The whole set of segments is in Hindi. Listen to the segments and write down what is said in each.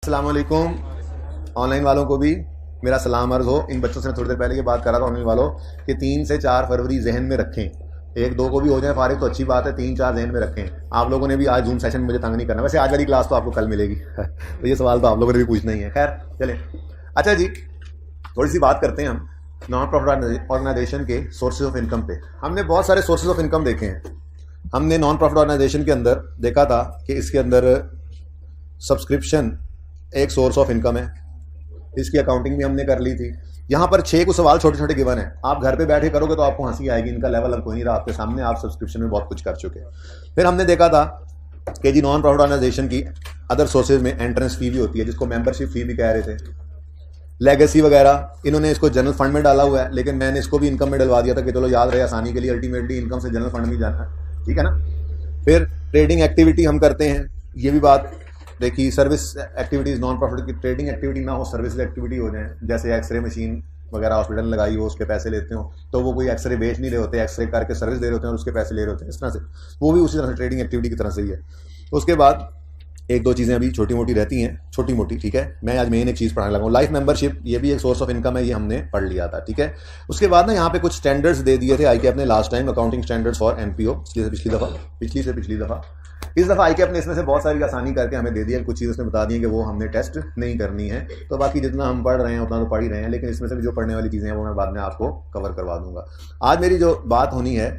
अस्सलाम वालेकुम। ऑनलाइन वालों को भी मेरा सलाम अर्ज़ हो। इन बच्चों से थोड़ी देर पहले ये बात कर रहा था ऑनलाइन वालों कि 3 से 4 फरवरी जहन में रखें। 1-2 को भी हो जाए फारिग तो अच्छी बात है, 3-4 जहन में रखें। आप लोगों ने भी आज जूम सेशन में मुझे तंग नहीं करना। वैसे आज वाली क्लास तो आपको कल मिलेगी तो ये सवाल तो आप लोगों ने भी पूछना ही है। खैर चलें, अच्छा जी, थोड़ी सी बात करते हैं हम नॉन प्रॉफिट ऑर्गेनाइजेशन के सोर्सेज ऑफ इनकम पे। हमने बहुत सारे सोर्सेज ऑफ इनकम देखे हैं। हमने नॉन प्रॉफिट ऑर्गेनाइजेशन के अंदर देखा था कि इसके अंदर सब्सक्रिप्शन एक सोर्स ऑफ इनकम है, इसकी अकाउंटिंग भी हमने कर ली थी। यहाँ पर 6 कुछ सवाल छोटे छोटे गिवन है, आप घर पे बैठे करोगे तो आपको हंसी आएगी। इनका लेवल अब कोई नहीं रहा आपके सामने, आप सब्सक्रिप्शन में बहुत कुछ कर चुके हैं। फिर हमने देखा था कि जी नॉन प्रॉफिट ऑर्गेनाइजेशन की अदर सोर्सेज में एंट्रेंस फी भी होती है, जिसको मेंबरशिप फी भी कह रहे थे। लेगेसी वगैरह, इन्होंने इसको जनरल फंड में डाला हुआ है, लेकिन मैंने इसको भी इनकम में डलवा दिया था कि चलो याद रहे आसानी के लिए, अल्टीमेटली इनकम से जनरल फंड में जाना है, ठीक है ना। फिर ट्रेडिंग एक्टिविटी हम करते हैं, ये भी बात देखिए। सर्विस एक्टिविटीज़, नॉन प्रॉफिट की ट्रेडिंग एक्टिविटी ना हो, सर्विस एक्टिविटी हो जाए, जैसे एक्सरे मशीन वगैरह हॉस्पिटल लगाई हो, उसके पैसे लेते हो, तो वो कोई एक्सरे बेच नहीं रहे होते, एक्सरे करके सर्विस दे रहे होते हैं और उसके पैसे ले रहे होते हैं, इस तरह से वो भी उसी तरह से ट्रेडिंग एक्टिविटी की तरह से ही है। उसके बाद 1-2 चीज़ें अभी छोटी मोटी रहती हैं, छोटी मोटी, ठीक है। मैं आज मेन एक चीज़ पढ़ाने लगा हूँ, लाइफ मेंबरशिप, ये भी एक सोर्स ऑफ इनकम है, ये हमने पढ़ लिया था, ठीक है। उसके बाद ना यहाँ पे कुछ स्टैंडर्ड्स दे दिए थे आईकेएप ने last time, accounting standards for NPO, पिछली दफ़ा। इस दफ़ा आईकेएप ने इसमें से बहुत सारी आसानी करके हमें दे दिया, कुछ चीज़ उसने बता दी कि वो हमने टेस्ट नहीं करनी है। तो बाकी जितना हम पढ़ रहे हैं उतना तो पढ़ ही रहे हैं, लेकिन इसमें से भी जो पढ़ने वाली चीज़ें हैं वो मैं बाद में आपको कवर करवा दूंगा। आज मेरी जो बात होनी है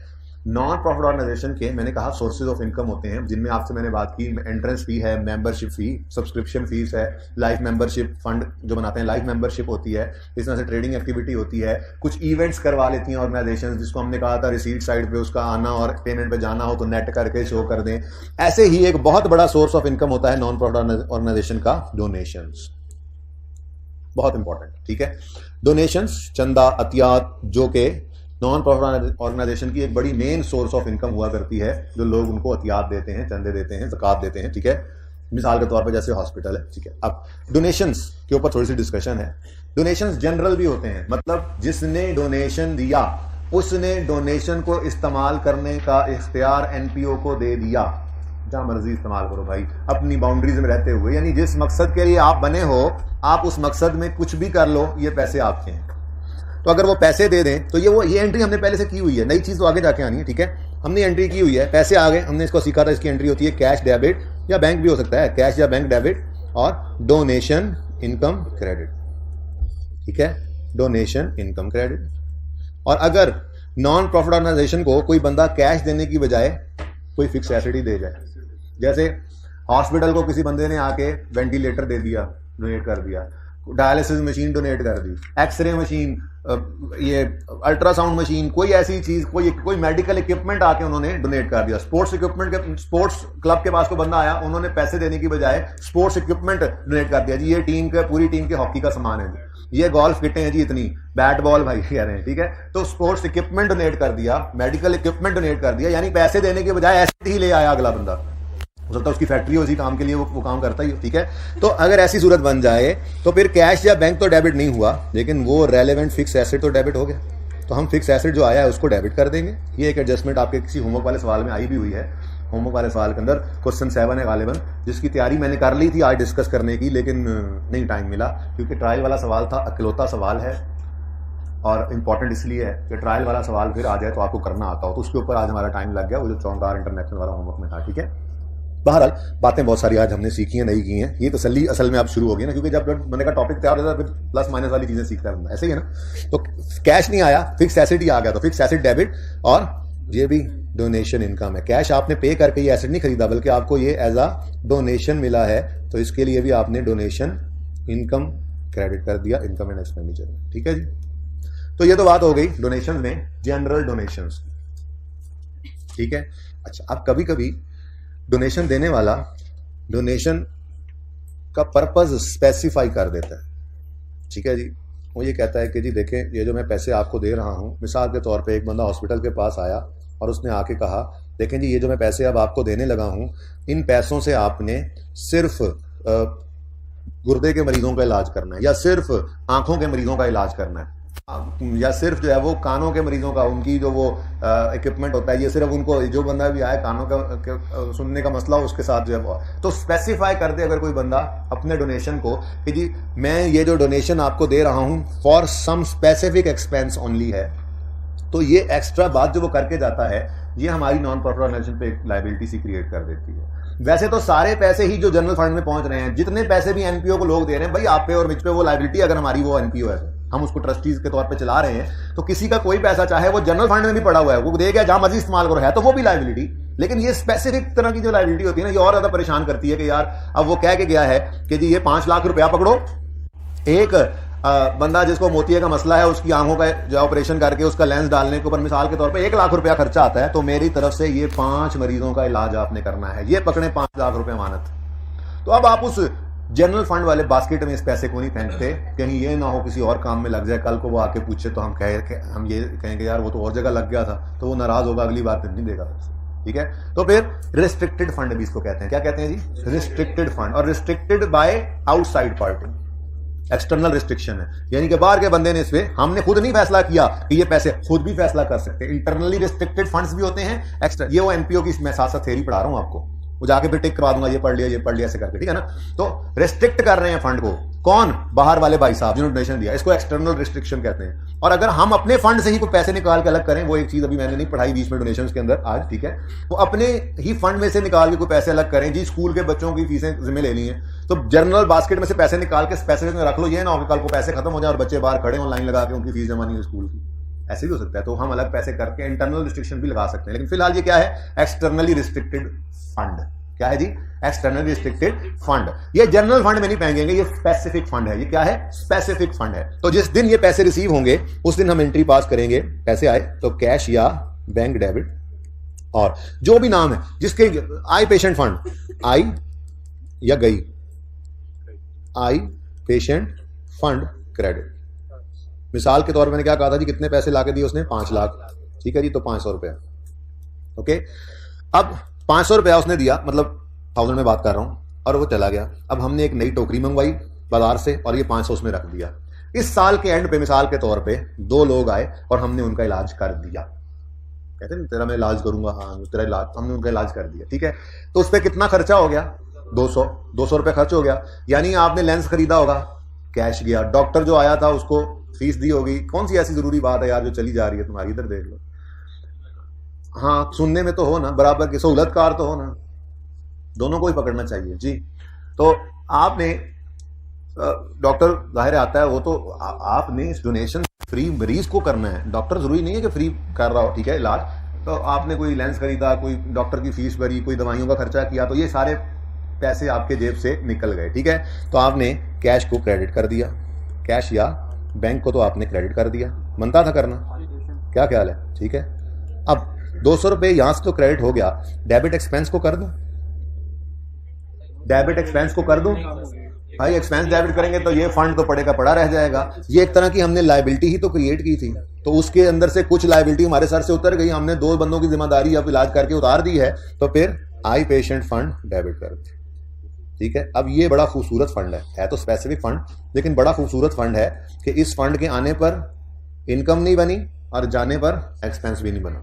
नॉन प्रॉफिट ऑर्गेनाइजेशन के, मैंने कहा सोर्सेज ऑफ इनकम होते हैं, जिनमें आपसे मैंने बात की एंट्रेंस फी है, मेंबरशिप फी, सब्सक्रिप्शन फीस है, लाइफ मेंबरशिप फंड जो बनाते हैं, लाइफ मेंबरशिप होती है, इस तरह से ट्रेडिंग एक्टिविटी होती है, कुछ इवेंट्स करवा लेती हैं ऑर्गेनाइजेशन, जिसको हमने कहा था रिसीट साइड पे उसका आना और पेमेंट पे जाना हो तो नेट करके शो कर दें। ऐसे ही एक बहुत बड़ा सोर्स ऑफ इनकम होता है नॉन प्रॉफिट ऑर्गेनाइजेशन का डोनेशंस, बहुत इंपॉर्टेंट, ठीक है। डोनेशंस, चंदा, अतियात, जो के नॉन प्रॉफिट ऑर्गेनाइजेशन की एक बड़ी मेन सोर्स ऑफ इनकम हुआ करती है, जो लोग उनको अतियात देते हैं, चंदे देते हैं, ज़कात देते हैं, ठीक है। मिसाल के तौर पर जैसे हॉस्पिटल है, ठीक है। अब डोनेशंस के ऊपर थोड़ी सी डिस्कशन है। डोनेशंस जनरल भी होते हैं, मतलब जिसने डोनेशन दिया उसने डोनेशन को इस्तेमाल करने का इख्तियार एनपीओ को दे दिया, जहां मर्जी इस्तेमाल करो भाई, अपनी बाउंड्रीज में रहते हुए। यानी जिस मकसद के लिए आप बने हो, आप उस मकसद में कुछ भी कर लो, ये पैसे आपके हैं। तो अगर वो पैसे दे दें तो ये एंट्री हमने पहले से की हुई है, नई चीज़ तो आगे जाके आनी है, ठीक है। हमने एंट्री की हुई है, पैसे आ गए, हमने इसको सीखा था, इसकी एंट्री होती है कैश डेबिट या बैंक भी हो सकता है, कैश या बैंक डेबिट, और डोनेशन इनकम क्रेडिट, ठीक है। Donation income credit. और अगर नॉन प्रॉफिट ऑर्गेनाइजेशन को कोई बंदा कैश देने की बजाय कोई फिक्स एसेट ही दे जाए, जैसे हॉस्पिटल को किसी बंदे ने आके वेंटिलेटर दे दिया, डोनेट कर दिया, डायलिसिस मशीन डोनेट कर दी, एक्सरे मशीन, ये अल्ट्रासाउंड मशीन, कोई ऐसी चीज, कोई मेडिकल इक्विपमेंट आके उन्होंने डोनेट कर दिया। स्पोर्ट्स इक्विपमेंट के, स्पोर्ट्स क्लब के पास को बंदा आया, उन्होंने पैसे देने की बजाय स्पोर्ट्स इक्विपमेंट डोनेट कर दिया, जी ये टीम का, पूरी टीम के हॉकी का सामान है जी, ये गोल्फ किटें हैं जी इतनी, बैट बॉल भाई कह रहे हैं, ठीक है। तो स्पोर्ट्स इक्विपमेंट डोनेट कर दिया, मेडिकल इक्विपमेंट डोनेट कर दिया, यानी पैसे देने के बजाय एसेट ही ले आया अगला बंदा। हो सकता है उसकी फैक्ट्री हो, उसी काम के लिए वो काम करता ही, ठीक है। तो अगर ऐसी सूरत बन जाए तो फिर कैश या बैंक तो डेबिट नहीं हुआ, लेकिन वो रेलेवेंट फिक्स एसेट तो डेबिट हो गया। तो हम फिक्स एसेट जो आया है उसको डेबिट कर देंगे। ये एक एडजस्टमेंट आपके किसी होमवर्क वाले सवाल में आई भी हुई है। होमवर्क वाले सवाल के अंदर क्वेश्चन 7 है गालिबन, जिसकी तैयारी मैंने कर ली थी आज डिस्कस करने की, लेकिन नहीं टाइम मिला, क्योंकि ट्रायल वाला सवाल था, अकेलौता सवाल है और इंपॉर्टेंट इसलिए है कि ट्रायल वाला सवाल फिर आ जाए तो आपको करना आता हो, तो उसके ऊपर आज हमारा टाइम लग गया, वो जो चौंकार इंटरनेशनल वाला होमवर्क में था, ठीक है। बहरहाल बातें बहुत सारी आज हमने सीखी हैं, नहीं की हैं, ये तसल्ली असल में अब शुरू हो गई ना, क्योंकि जब बंदे का टॉपिक तैयार होता है फिर प्लस माइनस वाली चीजें सीखता है बंदा, ऐसे ही है ना। तो कैश नहीं आया, फिक्स एसेट ही आ गया, तो फिक्स एसेट डेबिट, और ये भी डोनेशन इनकम है। कैश आपने पे करके ये एसेट नहीं खरीदा, बल्कि आपको ये एज अ डोनेशन मिला है, तो इसके लिए भी आपने डोनेशन इनकम क्रेडिट कर दिया इनकम एंड एक्सपेंडिचर में, ठीक है जी। तो ये तो बात हो गई डोनेशन में, जनरल डोनेशन, ठीक है। अच्छा, अब कभी कभी डोनेशन देने वाला डोनेशन का पर्पस स्पेसिफाई कर देता है, ठीक है जी। वो ये कहता है कि जी देखें, ये जो मैं पैसे आपको दे रहा हूँ, मिसाल के तौर पे एक बंदा हॉस्पिटल के पास आया और उसने आके कहा, देखें जी ये जो मैं पैसे अब आपको देने लगा हूँ, इन पैसों से आपने सिर्फ गुर्दे के मरीजों का इलाज करना है या सिर्फ आंखों के मरीजों का इलाज करना है। या सिर्फ जो है वो कानों के मरीजों का उनकी जो वो इक्विपमेंट होता है, ये सिर्फ उनको जो बंदा भी आए कानों का सुनने का मसला हो उसके साथ जो है वो, तो स्पेसिफाई कर दे अगर कोई बंदा अपने डोनेशन को कि जी मैं ये जो डोनेशन आपको दे रहा हूं for some specific expense only है, तो ये एक्स्ट्रा बात जो वो करके जाता है ये हमारी नॉन प्रॉफिट ऑर्गेनाइजेशन पे एक लाइबिलिटी सी क्रिएट कर देती है। वैसे तो सारे पैसे ही जो जनरल फंड में पहुंच रहे हैं, जितने पैसे भी एनपीओ को लोग दे रहे हैं, भाई आप पे और मुझ पे वो लाइबिलिटी, अगर हमारी वो एनपीओ है हम उसको ट्रस्टीज के तौर पे चला रहे हैं, तो किसी का कोई पैसा चाहे वो जनरल फंड में भी पड़ा हुआ है वो दे गया जहां मर्जी इस्तेमाल करो, है तो वो भी लाइबिलिटी। लेकिन ये स्पेसिफिक तरह की जो लाइबिलिटी होती है ना, ये और ज्यादा परेशान करती है कि यार अब वो कह के गया है कि जी ये 5 लाख रुपया पकड़ो, एक बंदा जिसको मोतिया का मसला है उसकी आंखों का जो ऑपरेशन करके उसका लेंस डालने के ऊपर मिसाल के तौर पे 1 लाख रुपया खर्चा आता है, तो मेरी तरफ से ये 5 मरीजों का इलाज आपने करना है, ये पकड़े 5 लाख रुपए अमानत। तो अब आप उस जनरल फंड वाले बास्केट में इस पैसे को नहीं फेंकते, कहीं ये ना हो किसी और काम में लग जाए, कल को वो आके पूछे तो हम ये कहेंगे यार वो तो और जगह लग गया था, तो वो नाराज होगा, अगली बार नहीं देगा। ठीक है, तो फिर रिस्ट्रिक्टेड फंड भी इसको कहते हैं। क्या कहते हैं जी? Restricted fund. और restricted by outside party, external restriction है, यानी कि बाहर के बंदे ने इस पे, हमने खुद नहीं फैसला किया कि ये पैसे, खुद भी फैसला कर सकते हैं। इंटरनली रिस्ट्रिक्टेड फंड्स भी होते हैं, एक्स्ट्रा, ये वो एनपीओ की मैं साथ साथ थ्योरी पढ़ा रहा हूं आपको, वो जाके फिर टिक करवा दूंगा, ये पढ़ लिया ऐसे करके, ठीक है ना। तो रिस्ट्रिक्ट कर रहे हैं फंड को कौन? बाहर वाले भाई साहब जिन्होंने डोनेशन दिया, इसको एक्सटर्नल रिस्ट्रिक्शन कहते हैं। और अगर हम अपने फंड से ही कोई पैसे निकाल के अलग करें, वो एक चीज अभी मैंने नहीं पढ़ाई बीच में डोनेशन के अंदर आज, ठीक है, वो अपने ही फंड में से निकाल के कोई पैसे अलग करें, जी स्कूल के बच्चों की फीसें जिम्मे लेनी है, तो जनरल बास्केट में से पैसे निकाल के स्पेसिफिक में रख लो, ये ना हो कि कल को पैसे खत्म हो जाए और बच्चे बाहर खड़े ऑनलाइन लगा के उनकी फीस जमा नहीं है स्कूल की, ऐसे भी हो सकता है। तो हम अलग पैसे करके इंटरनल रिस्ट्रिक्शन भी लगा सकते हैं। लेकिन फिलहाल ये क्या है? Externally restricted fund. क्या है जी? External restricted fund. ये जनरल फंड में नहीं फेंकेंगे, ये स्पेसिफिक फंड है। ये क्या है? स्पेसिफिक फंड है। तो जिस दिन ये पैसे रिसीव होंगे उस दिन हम एंट्री पास करेंगे, पैसे आए तो कैश या बैंक डेबिट, और जो भी नाम है जिसके, आई पेशेंट फंड, आई या गई, आई पेशेंट फंड क्रेडिट। मिसाल के तौर पर मैंने क्या कहा था जी, कितने पैसे लाके दिए उसने? 5 लाख, ठीक है जी, तो 500 रुपया। ओके, अब 500 रुपया उसने दिया, मतलब 1000 में बात कर रहा हूं, और वो चला गया। अब हमने एक नई टोकरी मंगवाई बाजार से और ये 500 उसमें रख दिया। इस साल के एंड पे मिसाल के तौर पे 2 लोग आए और हमने उनका इलाज कर दिया। कहते हैं तेरा मैं इलाज करूंगा, हाँ तेरा इलाज, हमने उनका इलाज कर दिया, ठीक है। तो उस पर कितना खर्चा हो गया? 200 रुपये खर्च हो गया। यानी आपने लेंस खरीदा होगा, कैश गया, डॉक्टर जो आया था उसको फीस दी होगी। कौन सी ऐसी जरूरी बात है यार जो चली जा रही है तुम्हारी, इधर देख लो, हाँ सुनने में तो हो ना, बराबर की सहूलतकार तो हो ना, दोनों को ही पकड़ना चाहिए जी। तो आपने डॉक्टर जाहिर आता है, वो तो आपने डोनेशन फ्री मरीज को करना है, डॉक्टर जरूरी नहीं है कि फ्री कर रहा हो, ठीक है, इलाज। तो आपने कोई लेंस खरीदा, कोई डॉक्टर की फीस भरी, कोई दवाइयों का खर्चा किया, तो ये सारे पैसे आपके जेब से निकल गए, ठीक है। तो आपने कैश को क्रेडिट कर दिया, कैश या बैंक को तो आपने क्रेडिट कर दिया, बनता था करना, क्या ख्याल है? ठीक है, अब 200 रुपये यहां से तो क्रेडिट हो गया, डेबिट एक्सपेंस को कर दूं, डेबिट एक्सपेंस को कर दूं भाई, एक्सपेंस डेबिट करेंगे तो ये फंड तो पड़े का पड़ा रह जाएगा। ये एक तरह की हमने लायबिलिटी ही तो क्रिएट की थी, तो उसके अंदर से कुछ लायबिलिटी हमारे सर से उतर गई, हमने 2 बंदों की जिम्मेदारी अब इलाज करके उतार दी है, तो फिर आई पेशेंट फंड डेबिट कर दी, ठीक है। अब ये बड़ा खूबसूरत फंड है तो स्पेसिफिक फंड, लेकिन बड़ा खूबसूरत फंड है कि इस फंड के आने पर इनकम नहीं बनी और जाने पर एक्सपेंस भी नहीं बना,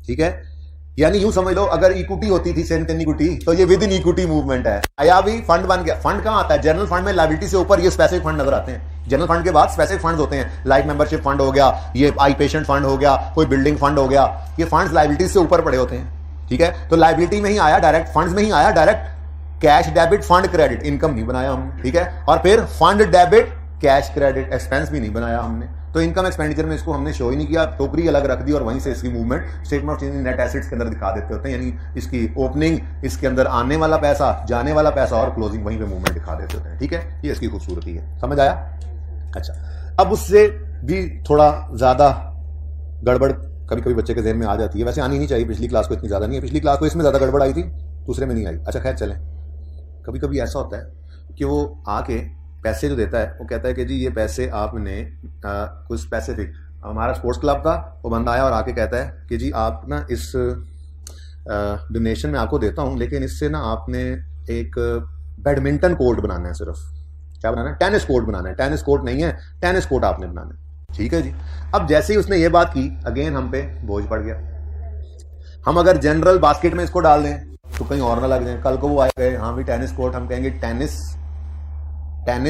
ठीक है। यानी यूं समझ लो, अगर इक्विटी होती थी, सेंटन इक्विटी, तो ये विद इन इक्विटी मूवमेंट है, आया भी फंड बन गया। फंड कहां आता है? जनरल फंड में लायबिलिटी से ऊपर ये स्पेसिफिक फंड नजर आते हैं। जनरल फंड के बाद स्पेसिफिक फंड होते हैं, लाइफ मेंबरशिप फंड हो गया, ये आई पेशेंट फंड हो गया, कोई बिल्डिंग फंड हो गया, ये फंड्स लायबिलिटी से ऊपर पड़े होते हैं, ठीक है। तो लायबिलिटी में ही आया डायरेक्ट, फंड्स में ही आया direct, cash debit fund credit, income नहीं बनाया हमने, ठीक है। और फिर fund debit cash credit, expense भी नहीं बनाया हमने। तो इनकम एक्सपेंडिचर में इसको हमने शो ही नहीं किया, टोकरी अलग रख दी और वहीं से इसकी movement statement of change in net assets के अंदर दिखा देते होते हैं। यानी इसकी ओपनिंग, इसके अंदर आने वाला पैसा, जाने वाला पैसा, और क्लोजिंग वहीं पे मूवमेंट दिखा देते होते हैं, ठीक है। ये इसकी खूबसूरती है, समझ आया? अच्छा, अब उससे भी थोड़ा ज्यादा गड़बड़ कभी कभी बच्चे के ज़हन में आ जाती है, वैसे आनी नहीं चाहिए, पिछली क्लास को इतनी ज्यादा नहीं है, पिछली क्लास को इसमें ज्यादा गड़बड़ आई थी, दूसरे में नहीं आई। अच्छा खैर चलें, कभी कभी ऐसा होता है कि वो आके पैसे जो देता है, वो कहता है कि जी ये पैसे आपने कुछ स्पेसिफिक, हमारा स्पोर्ट्स क्लब था, वो बंदा आया और आके कहता है कि जी आप ना इस डोनेशन में आपको देता हूँ, लेकिन इससे ना आपने एक बैडमिंटन कोर्ट बनाना है, सिर्फ क्या बनाना है? टेनिस कोर्ट बनाना है। टेनिस कोर्ट नहीं है, टेनिस कोर्ट आपने बनाना है, ठीक है जी। अब जैसे ही उसने ये बात की, अगेन हम पे बोझ पड़ गया। हम अगर जनरल बास्केट में इसको डाल दें तो कहीं और ना लग जाए। कल को वो आए गए, हाँ भी टेनिस कोर्ट, हम कहेंगे टेनिस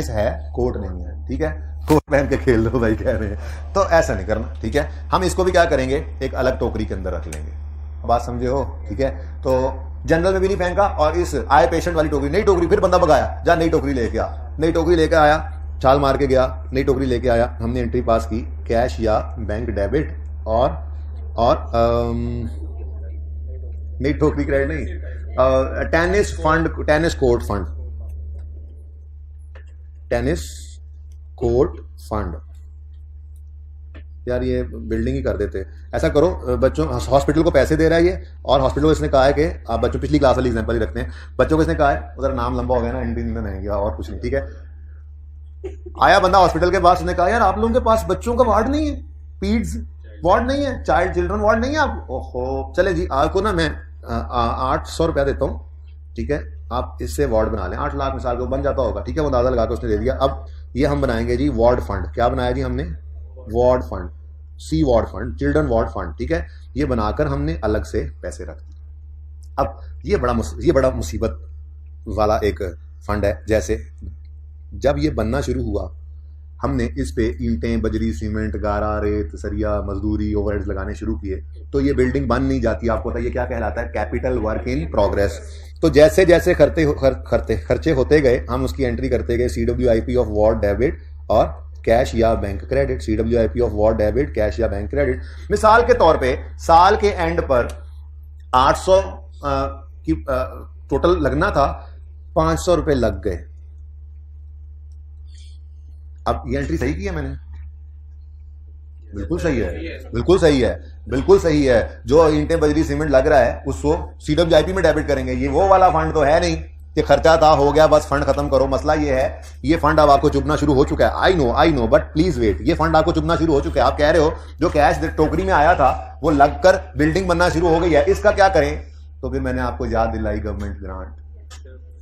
है, कोर्ट नहीं है, ठीक है, कोर्ट पहन के खेल लो भाई कह रहे हैं, तो ऐसा नहीं करना, ठीक है। हम इसको भी क्या करेंगे, एक अलग टोकरी के अंदर रख लेंगे, बात समझे हो, ठीक है। तो जनरल में भी नहीं फेंका, और इस आए पेशेंट वाली टोकरी, नई टोकरी, फिर बंदा भगाया, जा नई टोकरी लेके आ, नई टोकरी लेके आया, छाल मार के गया, नई टोकरी लेके आया, हमने एंट्री पास की, कैश या बैंक डेबिट, और नई टोकरी क्रेडिट नहीं, tennis fund, tennis court fund, tennis court fund. यार ये बिल्डिंग ही कर देते। ऐसा करो, बच्चों हॉस्पिटल को पैसे दे रहा है ये, और हॉस्पिटल को इसने कहा है कि आप बच्चों, पिछली क्लास वाली एग्जांपल ही रखते हैं, बच्चों को इसने कहा है, उधर नाम लंबा हो गया ना, एंट्री में नहीं गया और कुछ नहीं, ठीक है। आया बंदा हॉस्पिटल के पास, उसने कहा यार आप लोगों के पास बच्चों का वार्ड नहीं है, पीड्स वार्ड नहीं है, चिल्ड्रन वार्ड नहीं है आप, ओहो चले जी, आपको ना मैं 800 रुपया देता हूँ, ठीक है, आप इससे वार्ड बना लें, 8 लाख मिसाल को बन जाता होगा, ठीक है, वो अंदाजा लगा के उसने दे दिया। अब ये हम बनाएंगे जी वार्ड फंड। क्या बनाया जी हमने, ward fund, C ward fund, children ward fund, ठीक है। ये बनाकर हमने अलग से पैसे रख दिए। अब ये बड़ा मुसीबत वाला एक फंड है। जैसे जब ये बनना शुरू हुआ, हमने इस पे ईंटें, बजरी, सीमेंट, गारा, रेत, सरिया, मजदूरी, ओवरहेड्स लगाने शुरू किए, तो ये बिल्डिंग बन नहीं जाती। आपको पता है ये क्या कहलाता है, कैपिटल वर्क इन प्रोग्रेस। तो जैसे जैसे खर्चे होते गए, हम उसकी एंट्री करते गए, CWIP ऑफ वार्ड डेबिट और कैश या bank credit, CWIP of ward debit, cash या बैंक क्रेडिट। मिसाल के तौर पे साल के एंड पर 800 की टोटल लगना था, 500 रुपए लग गए। अब ये एंट्री सही की है मैंने, बिल्कुल सही है, बिल्कुल सही है, बिल्कुल सही है। जो ईंटें, बजरी, सीमेंट लग रहा है उसको CWIP में डेबिट करेंगे। ये वो वाला फंड तो है नहीं कि खर्चा था, हो गया, बस फंड खत्म करो। मसला ये है, ये फंड अब आपको चुभना शुरू हो चुका है। I know but please wait, ये फंड आपको चुभना शुरू हो चुका है। आप कह रहे हो जो कैश टोकरी में आया था वो लगकर बिल्डिंग बनना शुरू हो गई है, इसका क्या करें? तो फिर मैंने आपको याद दिलाई government grant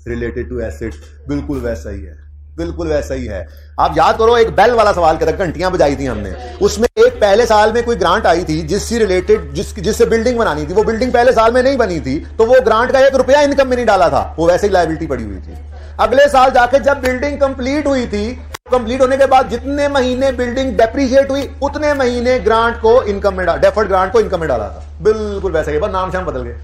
related to assets, बिल्कुल वैसा ही है, बिल्कुल वैसा ही है। आप याद करो, एक बेल वाला सवाल कर, घंटियां बजाई थी हमने, उसमें एक पहले साल में कोई ग्रांट आई थी जिससे रिलेटेड, जिससे बिल्डिंग बनानी थी, वो बिल्डिंग पहले साल में नहीं बनी थी, तो वो ग्रांट का 1 रुपया इनकम में नहीं डाला था, वो वैसे ही लायबिलिटी पड़ी हुई थी। अगले साल जाके जब बिल्डिंग कंप्लीट हुई थी, कंप्लीट होने के बाद जितने महीने बिल्डिंग डेप्रिशिएट हुई, उतने महीने ग्रांट को इनकम में, डेफर्ड ग्रांट को इनकम में डाला था। बिल्कुल वैसे ही, बस नाम शाम बदल गए,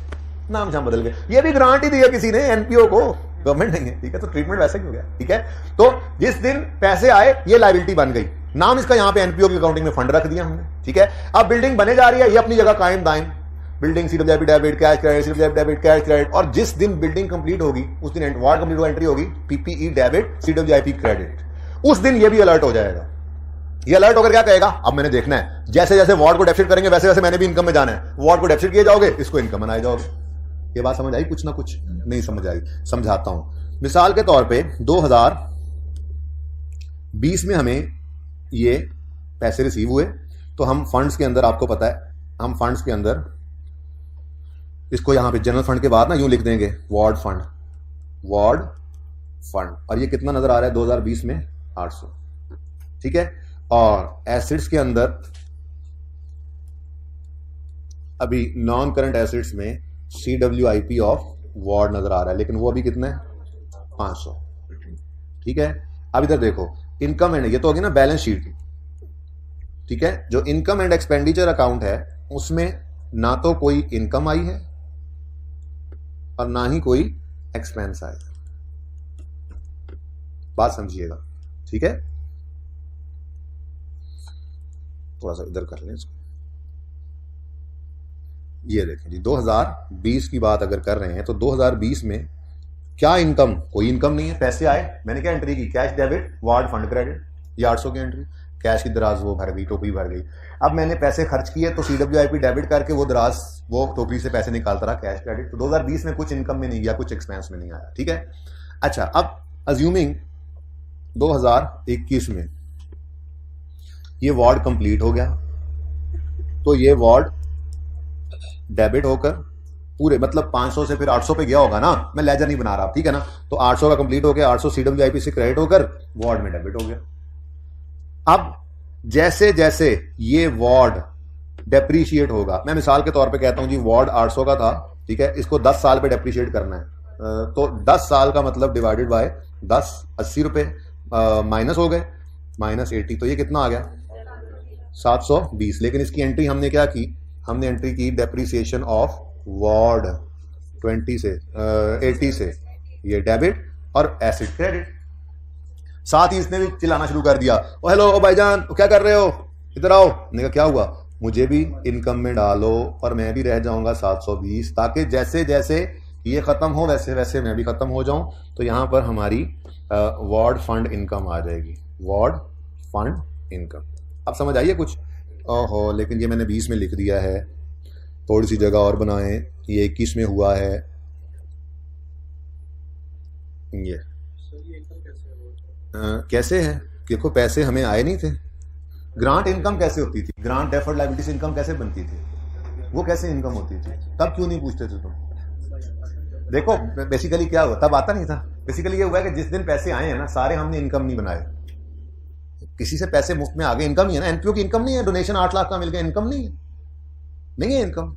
नाम शाम बदल गए। ये भी ग्रांट ही दिया किसी ने, एनपीओ को, गवर्नमेंट नहीं है, ठीक है, तो ट्रीटमेंट वैसा ही हो गया, ठीक है। तो जिस दिन पैसे आए ये लायबिलिटी बन गई, नाम इसका यहां पे एनपीओ की अकाउंटिंग में फंड रख दिया हमने, ठीक है। अब बिल्डिंग बने जा रही है, ये अपनी जगह कायम दायम, building CWIP debit, cash credit, CWIP debit, cash credit, और जिस दिन बिल्डिंग कंप्लीट होगी उस दिन वार्ड कंप्लीट हो एंट्री होगी, PPE डेबिट, CWIP क्रेडिट, उस दिन ये भी अलर्ट हो जाएगा। ये अलर्ट होकर क्या कहेगा, अब मैंने देखना है, जैसे जैसे वार्ड को डेफिसिट करेंगे वैसे वैसे मैंने भी इनकम में जाना है। वार्ड को डेफिसिट किए जाओगे, इसको इनकम बनाए जाओगे। ये बात समझ आई? कुछ ना कुछ नहीं समझ आई, समझाता हूं। मिसाल के तौर पे 2020 में हमें ये पैसे रिसीव हुए, तो हम फंड्स के अंदर, आपको पता है हम फंड्स के अंदर इसको यहां पे जनरल फंड के बाद ना यूं लिख देंगे वार्ड फंड, वार्ड फंड, और ये कितना नजर आ रहा है 2020 में 800, ठीक है। और एसेट्स के अंदर अभी नॉन करंट एसेट्स में CWIP ऑफ वार्ड नजर आ रहा है, लेकिन वो अभी कितना है 500, ठीक है। अब इधर देखो इनकम एंड, ये तो होगी ना बैलेंस शीट, ठीक है। जो इनकम एंड एक्सपेंडिचर अकाउंट है उसमें ना तो कोई इनकम आई है और ना ही कोई एक्सपेंस आया, बात समझिएगा, ठीक है। थोड़ा सा इधर कर लें इसको, ये देखें जी 2020 की बात अगर कर रहे हैं तो 2020 में क्या इनकम, कोई इनकम नहीं है। पैसे आए, मैंने क्या एंट्री की, cash debit, ward fund credit, ये 800 की एंट्री, कैश की दराज वो भर गई, टोकरी भर गई। अब मैंने पैसे खर्च किए तो CWIP डेबिट करके वो दराज, वो टोकरी से पैसे निकालता रहा, कैश क्रेडिट। तो 2020 में कुछ इनकम में नहीं गया, कुछ एक्सपेंस में नहीं आया, ठीक है। अच्छा, अब अज्यूमिंग 2021 में ये वार्ड कंप्लीट हो गया, तो ये वार्ड डेबिट होकर पूरे, मतलब 500 से फिर 800 पे गया होगा ना, मैं लेजर नहीं बना रहा, ठीक है ना। तो 800 का कंप्लीट हो गया, 800 CWIP से क्रेडिट होकर वार्ड में डेबिट हो गया। अब जैसे जैसे ये वार्ड डेप्रीशिएट होगा, मैं मिसाल के तौर पे कहता हूं जी वार्ड 800 का था, ठीक है, इसको 10 साल पे डेप्रीशिएट करना है, तो 10 साल का मतलब डिवाइडेड बाय 10, 80 रुपए माइनस हो गए, -80, तो ये कितना आ गया 720। लेकिन इसकी एंट्री हमने क्या की, हमने एंट्री की डेप्रीसिएशन ऑफ वार्ड 20 से 80 से, ये डेबिट और एसिड क्रेडिट। साथ ही इसने भी चिल्लाना शुरू कर दिया, ओ हेलो ओ भाईजान क्या कर रहे हो, इधर आओ। मैंने कहा क्या हुआ, मुझे भी इनकम में डालो और मैं भी रह जाऊंगा 720, ताकि जैसे जैसे ये खत्म हो वैसे वैसे मैं भी खत्म हो जाऊं। तो यहां पर हमारी वार्ड फंड इनकम आ जाएगी, वार्ड फंड इनकम। अब समझ आइए कुछ। ओहो, लेकिन ये मैंने 20 में लिख दिया है, थोड़ी सी जगह और बनाएं, ये 21 में हुआ है। ये कैसे है, देखो पैसे हमें आए नहीं थे। ग्रांट इनकम कैसे होती थी, ग्रांट डेफर्ड लायबिलिटीज इनकम कैसे बनती थी, वो कैसे इनकम होती थी, तब क्यों नहीं पूछते थे तुम? देखो बेसिकली क्या हुआ, तब आता नहीं था। बेसिकली ये हुआ है कि जिस दिन पैसे आए हैं ना, सारे हमने इनकम नहीं बनाए, किसी से पैसे मुफ्त में आ गए, इनकम ही है ना। एनपीओ की इनकम नहीं है, डोनेशन 8 लाख का मिल गया, इनकम नहीं है, नहीं है इनकम,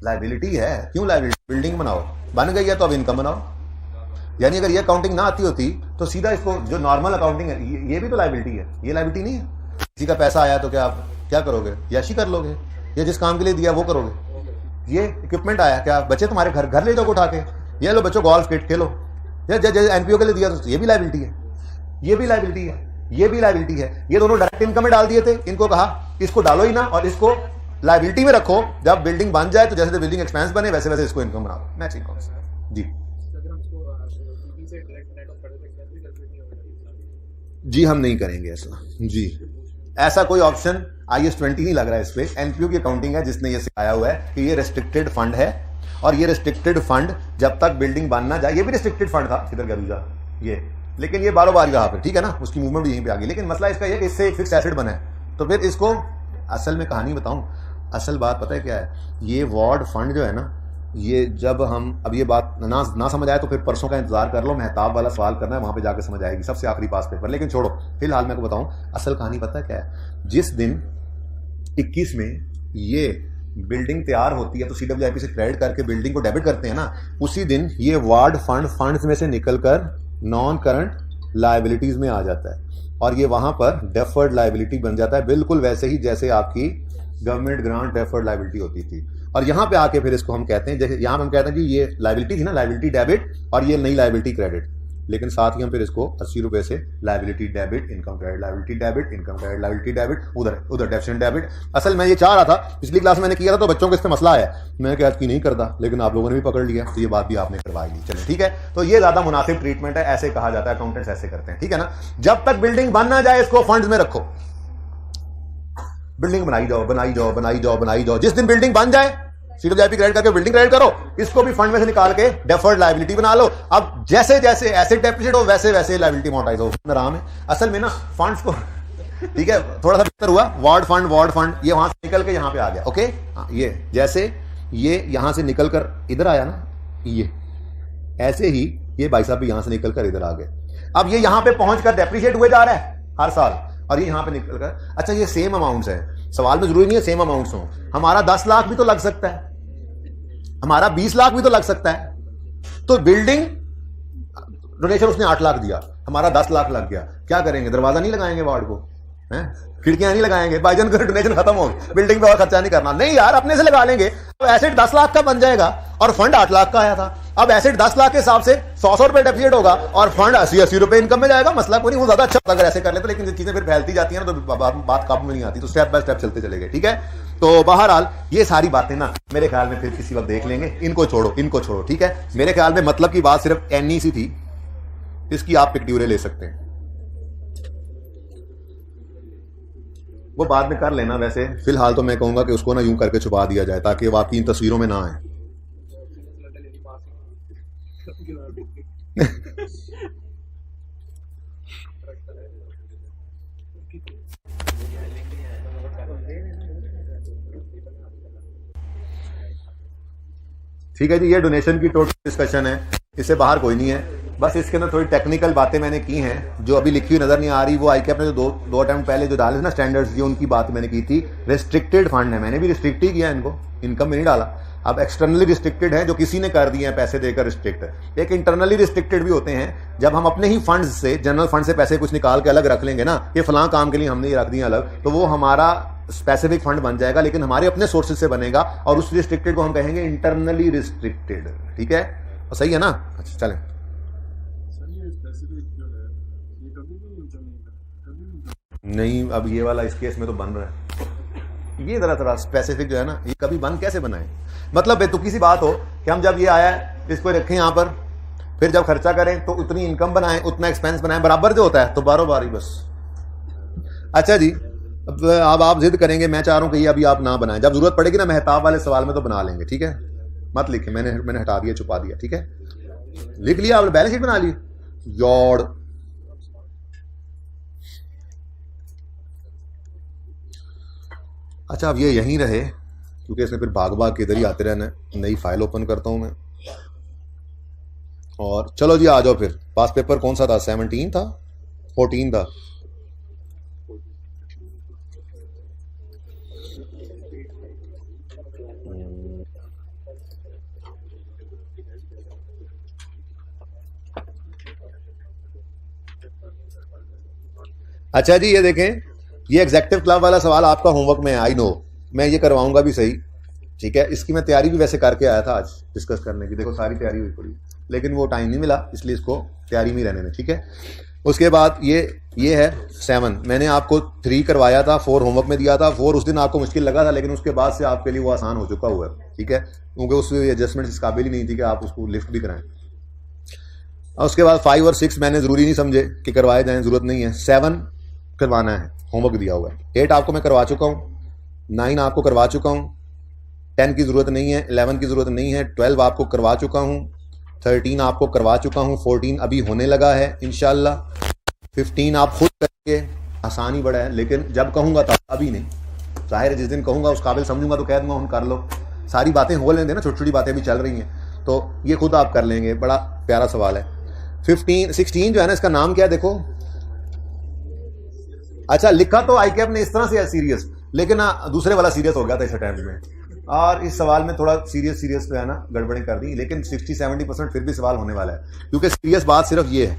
लायबिलिटी है। क्यों लायबिलिटी, बिल्डिंग बनाओ, बन गई है तो अब इनकम बनाओ। यानी अगर ये अकाउंटिंग ना आती होती तो सीधा इसको जो नॉर्मल अकाउंटिंग है, ये भी तो लायबिलिटी है, ये लायबिलिटी नहीं है। किसी का पैसा आया तो क्या आप क्या करोगे, याशी कर लोगे, या जिस काम के लिए दिया वो करोगे। ये इक्विपमेंट आया, क्या बच्चे तुम्हारे घर ले जाओ उठा के, ये लो बच्चों गोल्फ किट खेलो, या एनपीओ के लिए दिया तो ये भी लायबिलिटी है, ये भी लायबिलिटी है, ये भी लायबिलिटी है। ये दोनों डायरेक्ट इनकम में डाल दिए थे, इनको कहा इसको डालो ही ना और इसको लायबिलिटी में रखो, जब बिल्डिंग बन जाए तो जैसे बिल्डिंग एक्सपेंस बने वैसे वैसे इसको इनकम बनाओ। मैचिंग कॉन्सेप्ट जी जी, हम नहीं करेंगे ऐसा जी, ऐसा कोई ऑप्शन IAS 20 नहीं लग रहा है इस पे। एनपीओ की अकाउंटिंग है जिसने ये सिखाया हुआ है कि ये रेस्ट्रिक्टेड फंड है, और ये रेस्ट्रिक्टेड फंड जब तक बिल्डिंग बन ना जाए, ये भी रेस्ट्रिक्टेड फंड था किधर गरूजा ये, लेकिन ये बारो बार यहाँ पे, ठीक है ना, उसकी मूवमेंट भी यहीं पे आ गई। लेकिन मसला इसका ये कि इससे एक फिक्स एसेट बना है, तो फिर इसको असल में कहानी बताऊं, असल बात पता है क्या है, ये वार्ड फंड जो है ना, ये जब हम अब ये बात ना समझ आए तो फिर परसों का इंतजार कर लो, मेहताब वाला सवाल करना है, वहां पे जाकर समझ आएगी सबसे आखिरी पास पेपर। लेकिन छोड़ो, फिलहाल मैं को बताऊं असल कहानी पता है क्या है। जिस दिन 21 में ये बिल्डिंग तैयार होती है तो CWIP से क्रेडिट करके बिल्डिंग को डेबिट करते हैं ना, उसी दिन ये वार्ड फंड में से निकलकर नॉन करंट लायबिलिटीज में आ जाता है, और ये वहां पर डेफर्ड लायबिलिटी बन जाता है, बिल्कुल वैसे ही जैसे आपकी गवर्नमेंट ग्रांट डेफर्ड लायबिलिटी होती थी। और यहां पे आके फिर इसको हम कहते हैं, जैसे यहां हम कहते हैं कि ये लायबिलिटी थी ना, लायबिलिटी डेबिट, और ये नई लायबिलिटी क्रेडिट, लेकिन साथ ही हम फिर इसको 80 रुपए से liability debit income credit, liability debit income credit, liability debit, उधर डेफिसिट डेबिट। असल मैं ये चाह रहा था, पिछली क्लास में मैंने किया था तो बच्चों को इससे मसला है, मैंने कहा कि नहीं करता, लेकिन आप लोगों ने भी पकड़ लिया तो ये बात भी आपने करवा ली। चलिए ठीक है, तो ये ज्यादा मुनासिब ट्रीटमेंट है, ऐसे कहा जाता है, अकाउंटेंट्स ऐसे करते हैं, ठीक है ना। जब तक बिल्डिंग बन ना जाए इसको फंड्स में रखो, बिल्डिंग बनाई जाओ बनाई जाओ बनाई जाओ बनाई जाओ, जिस दिन बिल्डिंग बन जाए CWIP क्रेडिट करके बिल्डिंग क्रेडिट करो, इसको भी फंड में से निकाल के डेफर्ड लायबिलिटी बना लो। अब जैसे जैसे एसेट डेप्रिशिएट हो वैसे वैसे लायबिलिटी मोनेटाइज हो, आराम है। असल में ना फंड्स को ठीक है थोड़ा सा बेहतर हुआ, वार्ड फंड ये वहां से निकल के यहां पे आ गया, ओके। ये जैसे ये यहां से निकल कर इधर आया ना, ये ऐसे ही ये भाई साहब भी यहां से निकल कर इधर आ गए। अब ये यहां पे पहुंचकर डेप्रिशिएट हुए जा रहा है हर साल, और ये यहां पे निकल कर, अच्छा ये सेम अमाउंट्स है, सवाल में जरूरी नहीं है सेम अमाउंट्स हो, हमारा 10 लाख भी तो लग सकता है, हमारा 20 लाख भी तो लग सकता है। तो बिल्डिंग डोनेशन उसने 8 लाख दिया, हमारा 10 लाख लग गया, क्या करेंगे, दरवाजा नहीं लगाएंगे वार्ड को, हैं खिड़कियां नहीं लगाएंगे, भाईजान का डोनेशन खत्म हो गया, बिल्डिंग पे और खर्चा नहीं करना, नहीं यार अपने से लगा लेंगे। तो एसेट 10 लाख का बन जाएगा और फंड 8 लाख का आया था, अब एसेट 10 लाख के हिसाब से 100 रुपए डेप्रिशिएट होगा और फंड 80 रुपए इनकम में जाएगा, मसला कोई नहीं, वो ज्यादा अच्छा होता अगर ऐसे कर लेते। लेकिन चीजें फिर फैलती जाती है ना तो बात काबू में नहीं आती, तो स्टेप बाय स्टेप चलते चले गए, ठीक है। तो बहरहाल ये सारी बातें ना मेरे ख्याल में फिर किसी वक्त देख लेंगे, इनको छोड़ो, ठीक है। मेरे ख्याल में मतलब की बात सिर्फ NEC थी, इसकी आप पिक्ट्यूरे ले सकते हैं, वो बाद में कर लेना। वैसे फिलहाल तो मैं कहूंगा कि उसको ना यूं करके छुपा दिया जाए ताकि वो आपकी इन तस्वीरों में ना आए। ठीक है जी, ये डोनेशन की टोटल डिस्कशन है, इससे बाहर कोई नहीं है। बस इसके अंदर थोड़ी टेक्निकल बातें मैंने की हैं जो अभी लिखी हुई नजर नहीं आ रही। वो ICAP ने जो दो अटेम्प्ट पहले जो डाले थे ना स्टैंडर्ड्स, ये उनकी बात मैंने की थी। रिस्ट्रिक्टेड फंड है, मैंने भी रिस्ट्रिक्ट ही किया इनको, इनकम में नहीं डाला। अब एक्सटर्नली रिस्ट्रिक्टेड है जो किसी ने कर दिए हैं पैसे देकर रिस्ट्रिक्ट। एक इंटरनली रिस्ट्रिक्टेड भी होते हैं, जब हम अपने ही फंड से, जनरल फंड से पैसे कुछ निकाल के अलग रख लेंगे ना, ये फलां काम के लिए हमने ये रख दिए अलग, तो वो हमारा स्पेसिफिक फंड बन जाएगा, लेकिन हमारे अपने सोर्सेज से बनेगा और उस रिस्ट्रिक्टेड को हम कहेंगे इंटरनली रिस्ट्रिक्टेड। ठीक है, और सही है ना? अच्छा चलें। नहीं, अब ये वाला इस केस में तो बन रहा है। ये जरा थोड़ा स्पेसिफिक जो है ना, ये कभी बन कैसे बनाए? मतलब बेतुकी सी बात हो कि हम जब ये आया है इसको रखें यहाँ पर, फिर जब खर्चा करें तो उतनी इनकम बनाएं, उतना एक्सपेंस बनाएं, बराबर जो होता है तो बारी बस। अच्छा जी, अब आप जिद करेंगे, मैं चाह रहा हूं कि ये अभी आप ना बनाएं, जब जरूरत पड़ेगी ना मेहताब वाले सवाल में तो बना लेंगे। ठीक है, मत लिखे, मैंने हटा दिया, छुपा दिया। ठीक है, लिख लिया आपने, बैलेंस शीट बना ली यॉर्ड। अच्छा, अब ये यहीं रहे क्योंकि इसमें फिर भाग भाग के इधर ही आते रहना है। नई फाइल ओपन करता हूं मैं, और चलो जी आ जाओ फिर। पास पेपर कौन सा था? 17 था, 14 था? अच्छा जी, ये देखें, ये एग्जेक्टिव क्लब वाला सवाल आपका होमवर्क में है। आई नो, मैं ये करवाऊंगा भी सही। ठीक है, इसकी मैं तैयारी भी वैसे करके आया था आज डिस्कस करने की, देखो सारी तैयारी हुई पड़ी, लेकिन वो टाइम नहीं मिला, इसलिए इसको तैयारी में रहने में। ठीक है, उसके बाद ये है 7, मैंने आपको 3 करवाया था, 4 होमवर्क में दिया था। 4 उस दिन आपको मुश्किल लगा था, लेकिन उसके बाद से आपके लिए वो आसान हो चुका हुआ है। ठीक है, क्योंकि उस एडजस्टमेंट इस काबिल ही नहीं थी कि आप उसको लिफ्ट भी कराएं। और उसके बाद 5 और 6 मैंने ज़रूरी नहीं समझे कि करवाए जाएं, ज़रूरत नहीं है। 7 करवाना है, होमवर्क दिया हुआ है। 8 आपको मैं करवा चुका हूँ, 9 आपको करवा चुका हूँ, 10 की ज़रूरत नहीं है, 11 की ज़रूरत नहीं है, 12 आपको करवा चुका हूँ, 13 आपको करवा चुका हूँ, 14 अभी होने लगा है इंशाल्लाह, 15 आप खुद करेंगे, आसानी बड़ा है, लेकिन जब कहूँगा तब, अभी नहीं। जाहिर है जिस दिन कहूँगा उस काबिल समझूंगा तो कह दूँगा हम कर लो, सारी बातें हो लेंगे ना, छोटी छोटी बातें भी चल रही हैं, तो ये खुद आप कर लेंगे। बड़ा प्यारा सवाल है। 16 जो है ना, इसका नाम क्या है देखो। अच्छा, लिखा तो ICAP ने इस तरह से है सीरियस, लेकिन दूसरे वाला सीरियस हो गया था इस अटेम्प्ट में, और इस सवाल में थोड़ा सीरियस तो है ना गड़बड़ी कर दी, लेकिन 60-70% फिर भी सवाल होने वाला है। क्योंकि सीरियस बात सिर्फ ये है,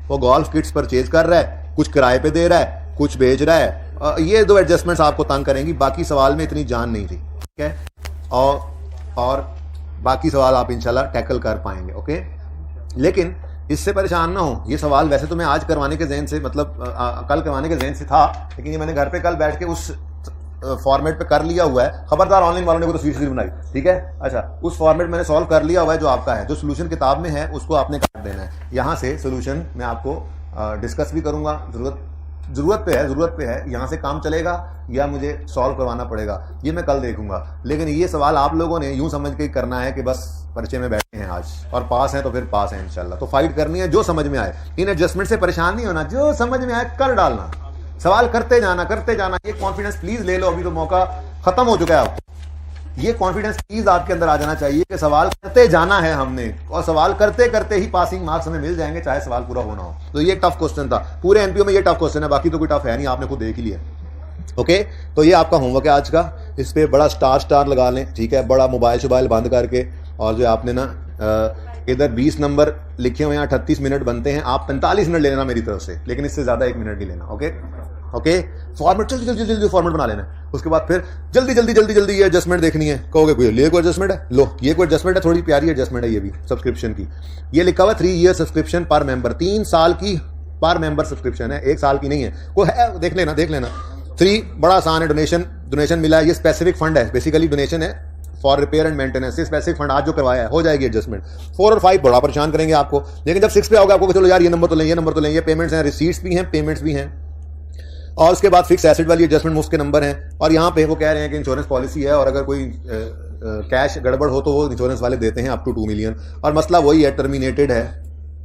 वो गोल्फ किट्स परचेज कर रहा है, कुछ किराए पे दे रहा है, कुछ बेच रहा है, ये 2 एडजस्टमेंट्स आपको तंग करेंगी। बाकी सवाल में इतनी जान नहीं थी। ठीक है, और बाकी सवाल आप इंशाल्लाह टैकल कर पाएंगे। ओके, लेकिन इससे परेशान ना हो। ये सवाल वैसे तो मैं आज करवाने के जहन से, मतलब कल करवाने के जहन से था, लेकिन ये मैंने घर पे कल बैठ के उस फॉर्मेट पे कर लिया हुआ है। खबरदार ऑनलाइन वालों ने को तस्वीर बनाई। ठीक है, अच्छा, उस फॉर्मेट मैंने सॉल्व कर लिया हुआ है जो आपका है, जो सोल्यूशन किताब में है उसको आपने काट देना है। यहाँ से सोल्यूशन मैं आपको डिस्कस भी करूंगा, जरूरत पे है, यहाँ से काम चलेगा या मुझे सॉल्व करवाना पड़ेगा, ये मैं कल देखूंगा। लेकिन ये सवाल आप लोगों ने यूं समझ के करना है कि बस परिचय में बैठे हैं आज और पास हैं तो फिर पास हैं इंशाल्लाह। तो फाइट करनी है, जो समझ में आए। इन एडजस्टमेंट से परेशान नहीं होना, जो समझ में आए कर डालना, सवाल करते जाना। ये कॉन्फिडेंस प्लीज ले लो, अभी तो मौका खत्म हो चुका है। ये कॉन्फिडेंस प्लीज आपके अंदर आ जाना चाहिए कि सवाल करते जाना है हमने, और सवाल करते करते ही पासिंग मार्क्स हमें मिल जाएंगे, चाहे सवाल पूरा होना हो। तो ये टफ क्वेश्चन था, पूरे एनपीओ में ये टफ क्वेश्चन है, बाकी तो कोई टफ है नहीं, आपने खुद देख ही लिया। ओके, तो ये आपका होमवर्क है आज का, इस पे बड़ा स्टार लगा लें। ठीक है, बड़ा मोबाइल बंद करके, और जो आपने ना इधर 20 नंबर लिखे हुए हैं, 38 मिनट बनते हैं, आप 45 मिनट ले लेना मेरी तरफ से, लेकिन इससे ज्यादा 1 मिनट नहीं लेना। ओके, फॉर्मेट जल्दी फॉर्मेट बना लेना। उसके बाद फिर जल्दी ये एडजस्टमेंट देखनी है। कहोगे कोई ये कोई एडजस्टमेंट है, लो ये कोई एडजस्टमेंट है, थोड़ी प्यारी एडजस्टमेंट है ये भी, सब्सक्रिप्शन की। ये लिखा हुआ 3 ईयर सब्सक्रिप्शन पर मेंबर, 3 साल की पर मेंबर सब्सक्रिप्शन है, 1 साल की नहीं है। कोई है, देख लेना 3, बड़ा आसान है। डोनेशन मिला है, ये स्पेसिफिक फंड है, बेसिकली डोनेशन है for repair and maintenance. Specific fund आज जो करवाया है, हो जाएगी एडजस्टमेंट। 4 और 5 बड़ा परेशान करेंगे आपको, लेकिन जब 6 पे आओगे आपको चलो यार ये नंबर तो लें, ये पेमेंट्स हैं, रिसीट्स भी हैं, पेमेंट्स भी हैं। और उसके बाद फिक्स एसेट वाली एडजस्टमेंट मुफ्त के नंबर हैं। और यहाँ पे वो कह रहे हैं कि इंश्योरेंस पॉलिसी है, और अगर कोई कैश गड़बड़ हो तो वो इंश्योरेंस वाले देते हैं अप टू 2 मिलियन। और मसला वही है, टर्मिनेटेड है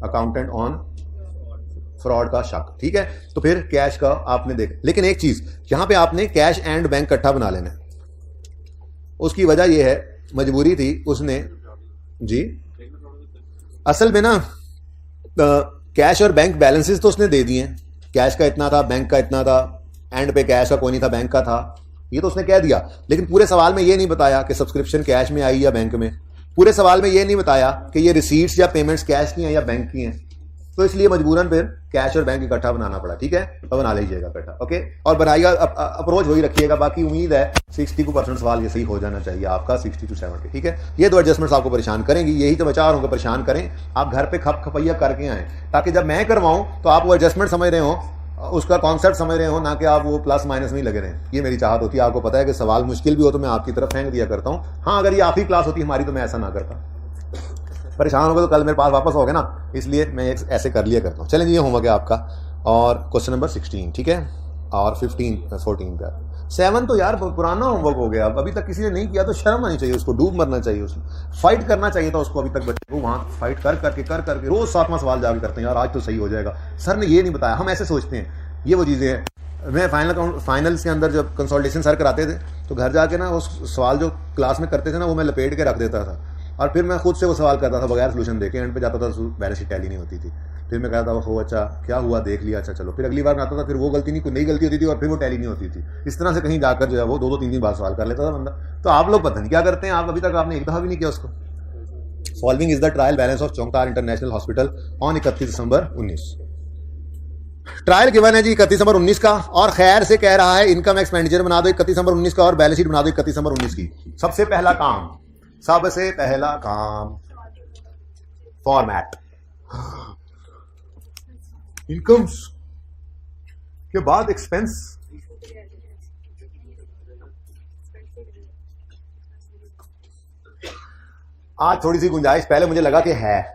अकाउंटेंट ऑन फ्रॉड का शक। ठीक है, तो फिर कैश का आपने देख, लेकिन एक चीज यहां पे आपने कैश एंड बैंक इकट्ठा बना लेना है। उसकी वजह यह है, मजबूरी थी उसने जी, असल में ना कैश और बैंक बैलेंसेस तो उसने दे दिए हैं, कैश का इतना था, बैंक का इतना था, एंड पे कैश का कोई नहीं था, बैंक का था, ये तो उसने कह दिया। लेकिन पूरे सवाल में ये नहीं बताया कि सब्सक्रिप्शन कैश में आई या बैंक में। पूरे सवाल में ये नहीं बताया कि ये रिसीट्स या पेमेंट्स कैश की हैं या बैंक की हैं। तो इसलिए मजबूरन फिर कैश और बैंक इकट्ठा बनाना पड़ा। ठीक है, तो बना लीजिएगा इकट्ठा, ओके। और बनाइएगा, अप्रोच वही रखिएगा। बाकी उम्मीद है 60% सवाल ये सही हो जाना चाहिए आपका, 60 to 70। ठीक है, ये दो एडजस्टमेंट्स आपको परेशान करेंगी, यही तो मैं चाह रहा हूँ कि परेशान करें। आप घर पे खप खपैया करके आएँ, ताकि जब मैं करवाऊँ तो आप वो एडजस्टमेंट समझ रहे हो, उसका कॉन्सेप्ट समझ रहे हो, ना कि आप वो प्लस माइनस में ही लगे रहें। ये मेरी चाहत होती है। आपको पता है कि सवाल मुश्किल भी हो तो मैं आपकी तरफ फेंक दिया करता हूँ। हाँ, अगर ये आखिरी क्लास होती हमारी तो मैं ऐसा ना करता। परेशान हो गए तो कल मेरे पास वापस हो गए ना, इसलिए मैं ऐसे कर लिया करता हूँ। चलें, ये होमवर्क है आपका। और क्वेश्चन नंबर 16, ठीक है, और 14 का 7 तो यार पुराना होमवर्क हो गया। अभी तक किसी ने नहीं किया तो शर्म आनी चाहिए उसको, डूब मरना चाहिए उसमें, फाइट करना चाहिए था उसको। अभी तक बच्चे को वहाँ फाइट कर करके रोज 7वां सवाल जाके करते हैं, यार आज तो सही हो जाएगा, सर ने ये नहीं बताया। हम ऐसे सोचते हैं, ये वो चीज़ें हैं। मैं फाइनल्स के अंदर जब कंसल्टेशन सर कराते थे तो घर जाके ना उस सवाल जो क्लास में करते थे ना, वो मैं लपेट के रख देता था और फिर मैं खुद से वो सवाल करता था बगैर सोल्यूशन देखे। एंड पे जाता था, बैलेंस शीट टैली नहीं होती थी। फिर मैं कहता था हो अच्छा क्या हुआ देख लिया, अच्छा चलो। फिर अगली बार में आता था, फिर वो गलती नहीं, कोई नई गलती होती थी और फिर वो टैली नहीं होती थी। इस तरह से कहीं जाकर जो है वो 2-2 3-3 बार सवाल कर लेता था बंदा। तो आप लोग पता नहीं क्या करते हैं, आप अभी तक आपने एक दफ़ा भी नहीं किया उसको। Solving is the trial balance of चौंगतार international hospital on 31 December 19। Trial given है जी 31 दिसंबर 19 का, और खैर से कह रहा है इनकम एक्सपेंडिचर बना दो 31 दिसंबर 19 का और बैलेंस शीट बना दो 31 दिसंबर 19 की। सबसे पहला काम फॉर्मेट, इनकम्स के बाद एक्सपेंस। आज थोड़ी सी गुंजाइश पहले मुझे लगा कि है,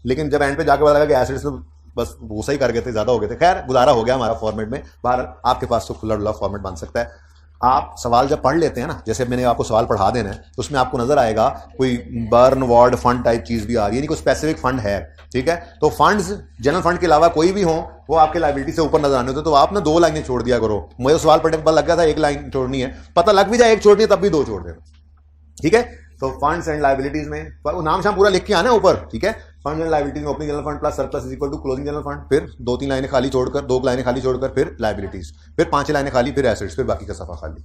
लेकिन जब एंड पे जाके पता लगा कि एसिड्स तो बस वो सही कर गए थे, ज्यादा हो गए थे। खैर गुजारा हो गया हमारा फॉर्मेट में। बाहर आपके पास तो खुला डुला फॉर्मेट बन सकता है। आप सवाल जब पढ़ लेते हैं ना, जैसे मैंने आपको सवाल पढ़ा देना है, तो उसमें आपको नजर आएगा कोई बर्न वार्ड फंड टाइप चीज भी आ रही है, नहीं कोई स्पेसिफिक फंड है। ठीक है, तो फंड्स जनरल फंड के अलावा कोई भी हो वो आपके लाइबिलिटी से ऊपर नजर आने होते, तो आप ना 2 लाइनें छोड़ दिया करो। मुझे सवाल पढ़ने के बाद लग गया था 1 लाइन छोड़नी है, पता लग भी जाए 1 छोड़नी है तब भी 2 छोड़ देना। ठीक है, तो फंड्स एंड लाइबिलिटीज में नाम शाम पूरा लिख के आना ऊपर। ठीक है, फंड एंड लाइबिलिटीज में opening general fund plus surplus is equal to closing general fund, फिर 2-3 लाइनें खाली छोड़कर, 2 लाइनें खाली छोड़कर फिर लाइबिलिटीज, फिर 5 लाइनें खाली, फिर एसेट्स, फिर बाकी का सफा खाली।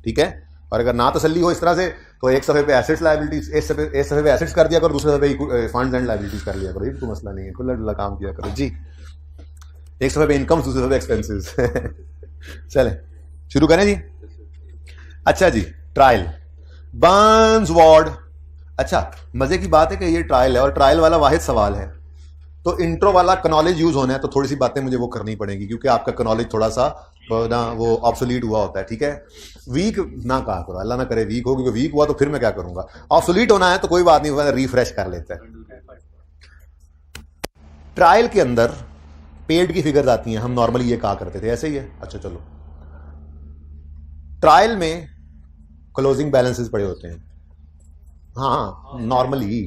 ठीक है, और अगर ना तसल्ली हो इस तरह से तो एक सफे पे एसेट्स लाइबिलिटीज, एक सफे पे एसेट्स कर दिया करो, दूसरे सफे पे फंड्स एंड लाइबिलिटीज कर लिया करो। ये कोई मसला नहीं है, खुला काम किया करो जी। एक सफे पे इनकम, दूसरे सफे पे एक्सपेंसेस। चलें शुरू करें जी। अच्छा जी, ट्रायल बर्न्स वार्ड। अच्छा, मजे की बात है कि ये ट्रायल है और ट्रायल वाला वाहिद सवाल है, तो इंट्रो वाला कनॉलेज यूज होना है, तो थोड़ी सी बातें मुझे वो करनी पड़ेगी क्योंकि आपका कनॉलेज थोड़ा सा ना वो ऑब्सोलीट हुआ होता है। ठीक है, वीक ना कहा करो, अल्लाह ना करे वीक हो, क्योंकि वीक हुआ तो फिर मैं क्या करूंगा। ऑब्सोलीट होना है तो कोई बात नहीं, रिफ्रेश कर लेते हैं। ट्रायल के अंदर पेड की फिगर्स आती हैं, हम नॉर्मली ये कहा करते थे, ऐसे ही है। अच्छा चलो, ट्रायल में क्लोजिंग बैलेंसेस पड़े होते हैं। हाँ, नॉर्मली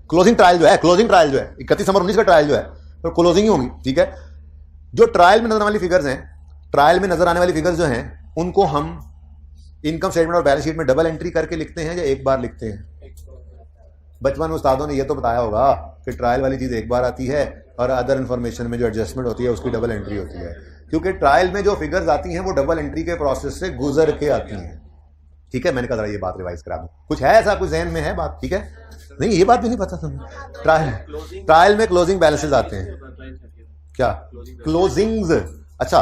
क्लोजिंग ट्रायल जो है 31 दिसंबर 19 का ट्रायल जो है तो क्लोजिंग ही होगी। ठीक है, जो ट्रायल में नजर आने वाली फिगर्स हैं, ट्रायल में नजर आने वाली फिगर्स जो हैं उनको हम इनकम स्टेटमेंट और बैलेंस शीट में डबल एंट्री करके लिखते हैं या एक बार लिखते हैं। बचपन में उस्तादों ने ये तो बताया होगा कि ट्रायल वाली चीज एक बार आती है और अदर इन्फॉर्मेशन में जो एडजस्टमेंट होती है उसकी डबल एंट्री होती है, क्योंकि ट्रायल में जो फिगर्स आती हैं वो डबल एंट्री के प्रोसेस से गुजर के आती हैं। ठीक है, मैंने कहा ये बात रिवाइज करा दूं, कुछ है ऐसा, कुछ जहन में है बात। ठीक है, नहीं ये बात भी नहीं पता तुम्हें। ट्रायल में क्लोजिंग बैलेंसेस आते हैं, क्या क्लोजिंग्स। अच्छा,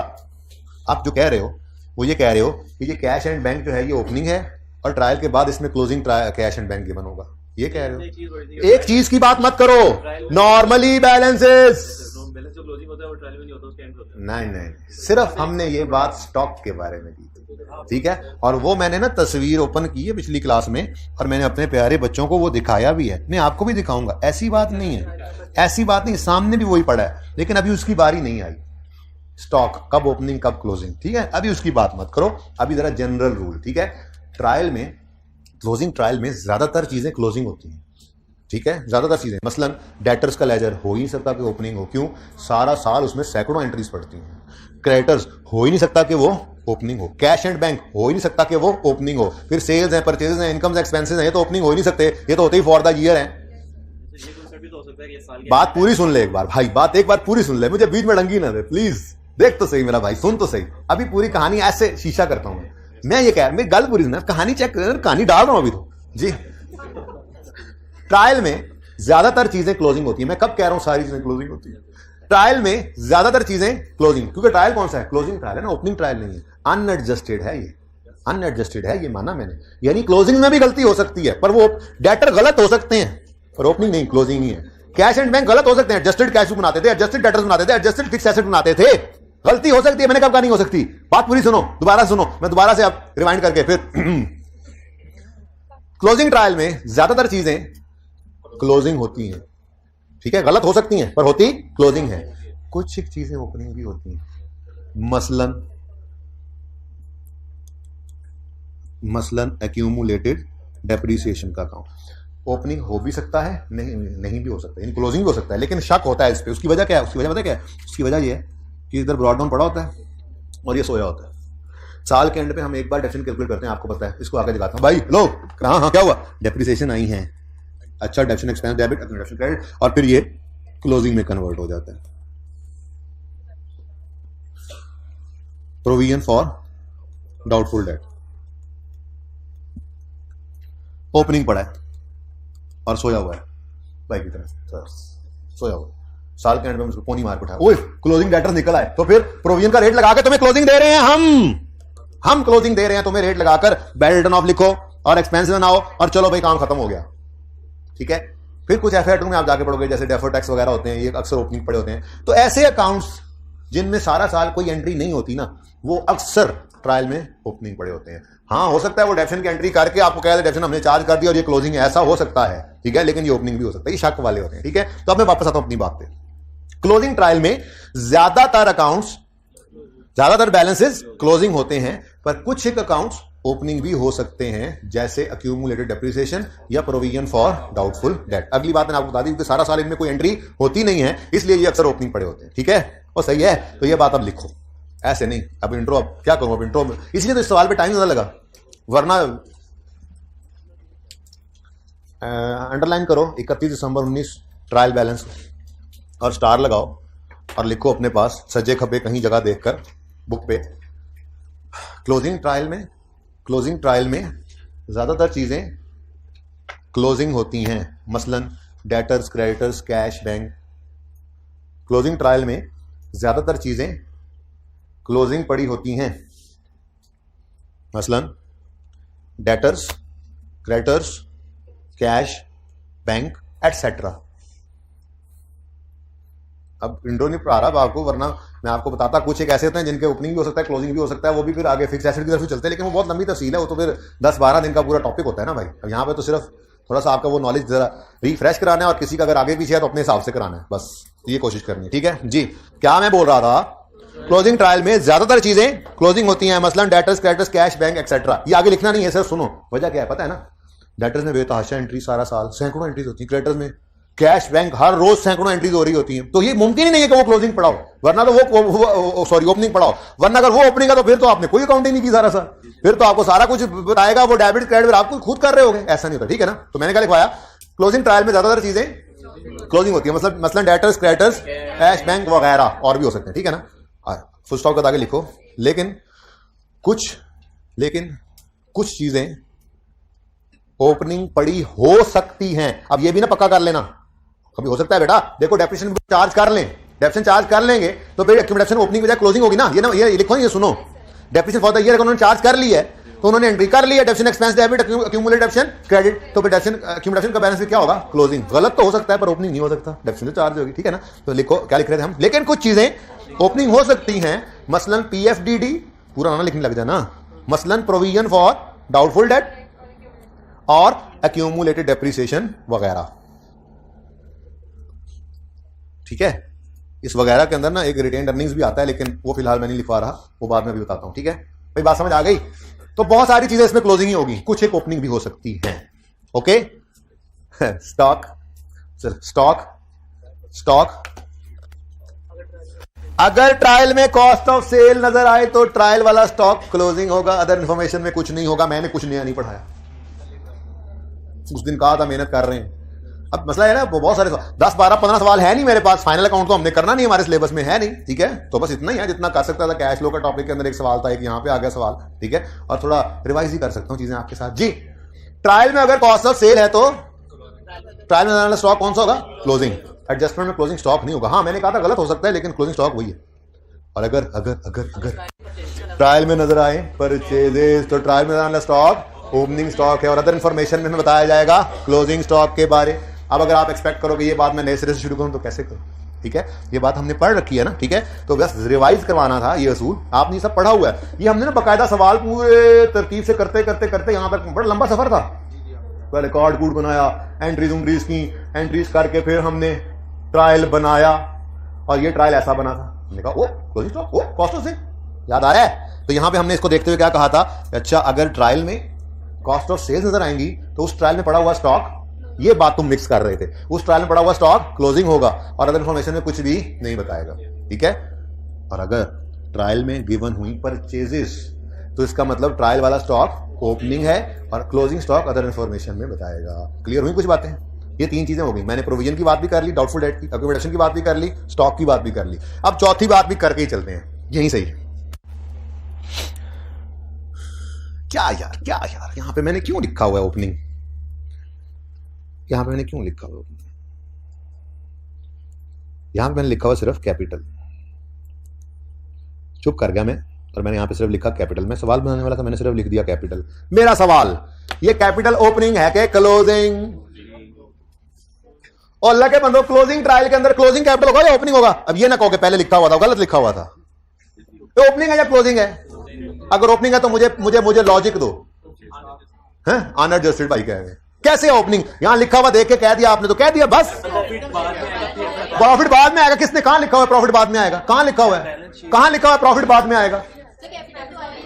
आप जो कह रहे हो वो ये कह रहे हो कि ये कैश एंड बैंक जो है ये ओपनिंग है और ट्रायल के बाद इसमें closing cash and bank given होगा, ये कह रहे हो। एक चीज की बात मत करो, नॉर्मली बैलेंसेस नहीं, सिर्फ हमने ये बात स्टॉक के बारे में की। ठीक है, और वो मैंने ना तस्वीर ओपन की है पिछली क्लास में और मैंने अपने प्यारे बच्चों को वो दिखाया भी है, मैं आपको भी दिखाऊंगा। ऐसी बात नहीं है, ऐसी बात नहीं, सामने भी वही पड़ा है, लेकिन अभी उसकी बारी नहीं आई। स्टॉक कब ओपनिंग कब क्लोजिंग, ठीक है, अभी उसकी बात मत करो, अभी जरा जनरल रूल। ठीक है, ट्रायल में क्लोजिंग ट्रायल में ज्यादातर चीजें क्लोजिंग होती हैं। ठीक है, ज्यादातर चीजें, मसलन डेटर्स का लेजर हो ही नहीं सकता कि ओपनिंग हो, क्यों, सारा साल उसमें सैकड़ों एंट्रीज पड़ती हैं। क्रेडिटर्स हो ही नहीं सकता कि वो ओपनिंग हो, कैश एंड बैंक हो ही नहीं सकता कि वो ओपनिंग हो, फिर सेल्स हैं, परचेजेस हैं, इनकम्स एक्सपेंसेस हैं, ये तो ओपनिंग हो ही नहीं सकते, ये तो होते ही फॉर द ईयर हैं। ये साल बात पूरी सुन ले एक बार भाई, बात एक बार पूरी सुन ले, मुझे बीच में डंगी ना दे प्लीज। देख तो सही मेरा भाई, सुन तो सही, अभी पूरी कहानी ऐसे शीशा करता हूं मैं ये कह रहा, मेरी गल पूरी सुन, कहानी चेक कर, कहानी डाल रहा हूं अभी तो जी। ट्रायल में ज्यादातर चीजें क्लोजिंग होती है। मैं कब कह रहा हूं सारी चीजें क्लोजिंग होती है? ट्रायल में ज्यादातर चीजें क्लोजिंग, क्योंकि ट्रायल कौन सा है? क्लोजिंग ट्रायल है ना, ओपनिंग ट्रायल नहीं है। अनएडजस्टेड है ये, अनएडजस्टेड है ये, माना मैंने। यानी क्लोजिंग में भी गलती हो सकती है, पर वो डेटर गलत हो सकते हैं, पर ओपनिंग नहीं, क्लोजिंग ही है। कैश एंड बैंक गलत हो सकते हैं, एडजस्टेड कैश बनाते थे, एडजस्टेड डेटर्स बनाते थे, एडजस्टेड फिक्स एसेट बनाते थे। गलती हो सकती है, मैंने कब कहा नहीं हो सकती? बात पूरी सुनो, दोबारा सुनो, मैं दोबारा से अब रिवाइंड करके फिर क्लोजिंग ट्रायल में ज्यादातर चीजें क्लोजिंग होती हैं, ठीक है, गलत हो सकती हैं पर होती क्लोजिंग है। कुछ एक चीजें ओपनिंग भी होती हैं, मसलन एक्यूमुलेटेड डेप्रिसिएशन का अकाउंट ओपनिंग हो भी सकता है, नहीं भी हो सकता है, क्लोजिंग भी हो सकता है, लेकिन शक होता है इस पे। उसकी वजह क्या है? उसकी वजह पता क्या है? उसकी वजह ये है कि इधर ब्रॉड डाउन पड़ा होता है और ये सोया होता है। साल के एंड पे हम एक बार डेफिनेशन कैलकुलेट करते हैं, आपको पता है, इसको आगे दिखाता हूं भाई। लो हाँ क्या हुआ? डेप्रिसिएशन आई है, अच्छा, डेप्शन एक्सपेंस डेबिट, डेप्शन क्रेडिट, और फिर ये क्लोजिंग में कन्वर्ट हो जाता है। Provision for doubtful debt, opening पड़ा है और सोया हुआ है भाई की तरह, सोया हुआ है। साल के एंड में उसको पोनी मार के उठाया, ओए क्लोजिंग डेटर निकल आए, तो फिर प्रोविजन का रेट लगा के तुम्हें क्लोजिंग दे रहे हैं, हम क्लोजिंग दे रहे हैं तुम्हें, रेट लगाकर बैड रिटर्न ऑफ लिखो और एक्सपेंस बनाओ और चलो भाई काम खत्म हो गया, ठीक है। फिर कुछ एफआईआर में आप जाके पढ़ोगे, जैसे डेफर्ड टैक्स वगैरह होते हैं, ये अक्सर ओपनिंग पड़े होते हैं। तो ऐसे अकाउंट्स जिनमें सारा साल कोई एंट्री नहीं होती ना, वो अक्सर ट्रायल में ओपनिंग पड़े होते हैं। हाँ, हो सकता है वो डेप्शन की एंट्री करके आपको कह दे डेप्शन हमने चार्ज कर दिया और ये क्लोजिंग है, ऐसा हो सकता है, ठीक है, लेकिन ये ओपनिंग भी हो सकता है, ये शक वाले होते हैं, ठीक है। तो अब मैं वापस आता हूं अपनी बात पे। क्लोजिंग ट्रायल में ज्यादातर अकाउंट्स, ज्यादातर बैलेंसेस क्लोजिंग होते हैं, पर कुछ एक अकाउंट्स ओपनिंग भी हो सकते हैं, जैसे एक्यूमुलेटेड डेप्रिसिएशन या प्रोविजन फॉर डाउटफुल डेट। अगली बात मैंने आपको बता दी, क्योंकि सारा साल इनमें कोई एंट्री होती नहीं है, इसलिए ये अक्सर ओपनिंग पड़े होते हैं, ठीक है। और सही है, तो ये बात अब लिखो, ऐसे नहीं। अब इंट्रो, अब क्या करूं, अब इंट्रो, इसलिए तो इस सवाल पे टाइम ज्यादा लगा, वरना अंडरलाइन करो 31 दिसंबर 19 ट्रायल बैलेंस और स्टार लगाओ और लिखो अपने पास सजे खपे कहीं जगह देखकर बुक पे। क्लोजिंग ट्रायल में ज्यादातर चीजें क्लोजिंग होती हैं, मसलन debtors, creditors, cash, bank. Closing trial में ज्यादातर चीजें क्लोजिंग पड़ी होती हैं, मसलन debtors, creditors, cash, bank etcetera. अब इंट्रो नहीं पढ़ा रहा आपको, वरना मैं आपको बताता। कुछ एक ऐसे होते हैं जिनके ओपनिंग भी हो सकता है, क्लोजिंग भी हो सकता है, वो भी फिर आगे फिक्स एसेट की तरफ चलते हैं, लेकिन वो बहुत लंबी तफसील है, वो तो फिर 10-12 दिन का पूरा टॉपिक होता है ना भाई। अब यहाँ पे तो सिर्फ थोड़ा सा आपका वो नॉलेज जरा रिफ्रेश कराना है, और किसी का अगर आगे पीछे है तो अपने हिसाब से कराना है, बस ये कोशिश करनी है, ठीक है जी। क्या मैं बोल रहा था? क्लोजिंग ट्रायल में ज्यादातर चीजें क्लोजिंग होती हैं, मसलन debtors, creditors, cash, bank etcetera. ये आगे लिखना नहीं है, सिर्फ सुनो वजह क्या है, पता है ना। डेटर्स में बेतहाशा एंट्री सारा साल, सैकड़ों एंट्रीज होती है। क्रेडिटर्स में, कैश, बैंक हर रोज सैकड़ों एंट्रीज हो रही होती हैं, तो ये मुमकिन ही नहीं है कि वो क्लोजिंग पढ़ाओ, वरना तो वो सॉरी ओपनिंग पढ़ाओ, वरना अगर वो ओपनिंग है तो फिर तो आपने कोई अकाउंटिंग नहीं की सारा साल, फिर तो आपको सारा कुछ बताएगा वो डेबिट क्रेडिट आप खुद कर रहे होगे, ऐसा नहीं होता, ठीक है ना। तो मैंने क्या लिखवाया? क्लोजिंग ट्रायल में ज्यादातर चीजें क्लोजिंग होती है, मसलन डेटर्स, क्रेडिटर्स, कैश, बैंक वगैरह, और भी हो सकते हैं, ठीक है ना। फुल स्टॉप के आगे लिखो, लेकिन कुछ चीजें ओपनिंग पड़ी हो सकती हैं। अब ये भी ना पक्का कर लेना, कभी हो सकता है बेटा, देखो डेप्रिसिएशन चार्ज कर लें, डेप्रिसिएशन चार्ज कर लेंगे तो फिर एक्यूमुलेशन ओपनिंग बजाय क्लोजिंग होगी ना। ये लिखो, ये सुनो, डेप्रिसिएशन फॉर द ईयर उन्होंने चार्ज कर ली है, तो उन्होंने एंट्री कर ली है, depreciation expense debit, accumulated depreciation credit, तो फिर एक्यूमुलेशन का बैलेंस क्या होगा? क्लोजिंग। गलत तो हो सकता है पर ओपनिंग नहीं हो सकता, डेप्रिसिएशन चार्ज होगी, ठीक है ना। तो लिखो, क्या लिख रहे थे हम? लेकिन कुछ चीजें ओपनिंग हो सकती हैं, मसलन पीएफडीडी, पूरा ना लिखने लग जाना, मसलन प्रोविजन फॉर डाउटफुल डेट और एक्यूमुलेटेड डेप्रिसिएशन वगैरह, ठीक है। इस वगैरह के अंदर ना एक रिटेन्ड अर्निंग्स भी आता है, लेकिन वो फिलहाल मैं नहीं लिखवा रहा, वो बाद में भी बताता हूं, ठीक है भाई। बात समझ आ गई? तो बहुत सारी चीजें इसमें क्लोजिंग ही होगी, कुछ एक ओपनिंग भी हो सकती है, ओके। स्टॉक अगर ट्रायल में कॉस्ट ऑफ सेल नजर आए तो ट्रायल वाला स्टॉक क्लोजिंग होगा, अदर इंफॉर्मेशन में कुछ नहीं होगा। मैंने कुछ नया नहीं पढ़ाया, उस दिन कहा था मेहनत कर रहे हैं, अब मसला है ना, बहुत सारे 10 12 15 सवाल है नहीं मेरे पास, फाइनल अकाउंट तो हमने करना नहीं, हमारे सिलेबस में है नहीं, ठीक है। तो बस इतना ही है जितना कर सकता था। कैश फ्लो का टॉपिक के अंदर एक सवाल था, एक यहाँ पे आ गया सवाल, ठीक है, और थोड़ा रिवाइज ही कर सकता हूँ चीजें आपके साथ जी। ट्रायल में अगर कॉस्ट ऑफ सेल है तो ट्रायल में स्टॉक कौन सा होगा? क्लोजिंग। एडजस्टमेंट में क्लोजिंग स्टॉक नहीं होगा। हाँ मैंने कहा था गलत हो सकता है, लेकिन क्लोजिंग स्टॉक वही है। और अगर अगर अगर अगर ट्रायल में नजर आए परचेजेस, तो ट्रायल में नजर स्टॉक ओपनिंग स्टॉक है, और अदर इन्फॉर्मेशन में हमें बताया जाएगा क्लोजिंग स्टॉक के बारे। अब अगर आप एक्सपेक्ट करोगे ये बात मैं नए सिरे से शुरू करूं तो कैसे करूं, ठीक है, ये बात हमने पढ़ रखी है ना, ठीक है, तो बस रिवाइज करवाना था ये असूल, आपने सब पढ़ा हुआ है। ये हमने ना बकायदा सवाल पूरे तरतीब से करते करते करते यहाँ तक बड़ा लंबा सफर था। पहले कार्ड कूड बनाया, एंट्रीज उंट्रीज की, एंट्रीज करके फिर हमने ट्रायल बनाया, और ये ट्रायल ऐसा बना था। हमने कहा O closing stock, O cost of sale, याद आ रहा है। तो यहाँ पे हमने इसको देखते हुए क्या कहा था, अच्छा अगर ट्रायल में कॉस्ट ऑफ सेल्स नजर आएंगी तो उस ट्रायल में पड़ा हुआ स्टॉक, ये बात तुम मिक्स कर रहे थे, उस ट्रायल में पड़ा हुआ स्टॉक क्लोजिंग होगा, और अदर इन्फॉर्मेशन में कुछ भी नहीं बताएगा, ठीक है। और अगर ट्रायल में गिवन हुई परचेजेस तो इसका मतलब ट्रायल वाला स्टॉक ओपनिंग है, और क्लोजिंग स्टॉक अदर इन्फॉर्मेशन में बताएगा। क्लियर हुई कुछ बातें? ये 3 चीजें हो गई। मैंने प्रोविजन की बात भी कर ली, डाउटफुल डेट की, अकोमोडेशन की बात भी कर ली, स्टॉक की बात भी कर ली। अब चौथी बात भी करके ही चलते हैं, यही सही है। क्या यार यहां पे मैंने क्यों लिखा हुआ है ओपनिंग? यहां पे मैंने क्यों लिखा हुआ है? यहां पे मैंने लिखा हुआ सिर्फ कैपिटल, चुप कर गया मैं, और मैंने यहां पे सिर्फ लिखा कैपिटल। मैं सवाल बनाने वाला था, मैंने सिर्फ लिख दिया कैपिटल। मेरा सवाल, ये कैपिटल ओपनिंग है कि क्लोजिंग? और अल्लाह के बंदो, क्लोजिंग ट्रायल के अंदर क्लोजिंग कैपिटल होगा या ओपनिंग होगा? अब ये ना कहो कि पहले लिखा हुआ था, गलत लिखा हुआ था। तो ओपनिंग है या क्लोजिंग है? अगर ओपनिंग है तो मुझे लॉजिक दो, हैं? अनएडजस्टेड भाई कह रहे हैं, कैसे ओपनिंग? यहां लिखा हुआ देख के कह दिया आपने, तो कह दिया बस। प्रॉफिट बाद में आएगा, किसने कहां लिखा हुआ प्रॉफिट बाद में आएगा? कहां लिखा हुआ है? कहां लिखा हुआ प्रॉफिट बाद में आएगा?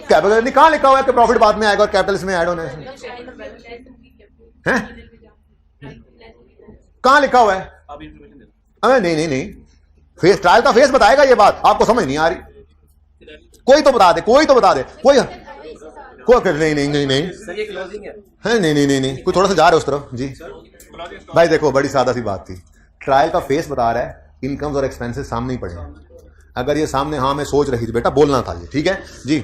कैपिटल नहीं, कहां लिखा हुआ है कि प्रॉफिट बाद में आएगा और कैपिटल इसमें ऐड होना है? कहां लिखा हुआ है? अरे नहीं, फेस ट्रायल का फेस बताएगा ये बात, आपको समझ नहीं आ रही। कोई तो बता दे, कोई नहीं, कोई थोड़ा सा जा रहे उस तरफ जी। भाई देखो, बड़ी सादा सी बात थी, ट्रायल का फेस बता रहा है, इनकम्स और एक्सपेंसेस सामने ही पड़े हैं। अगर ये सामने, हाँ मैं सोच रही थी बेटा बोलना था ये, ठीक है जी।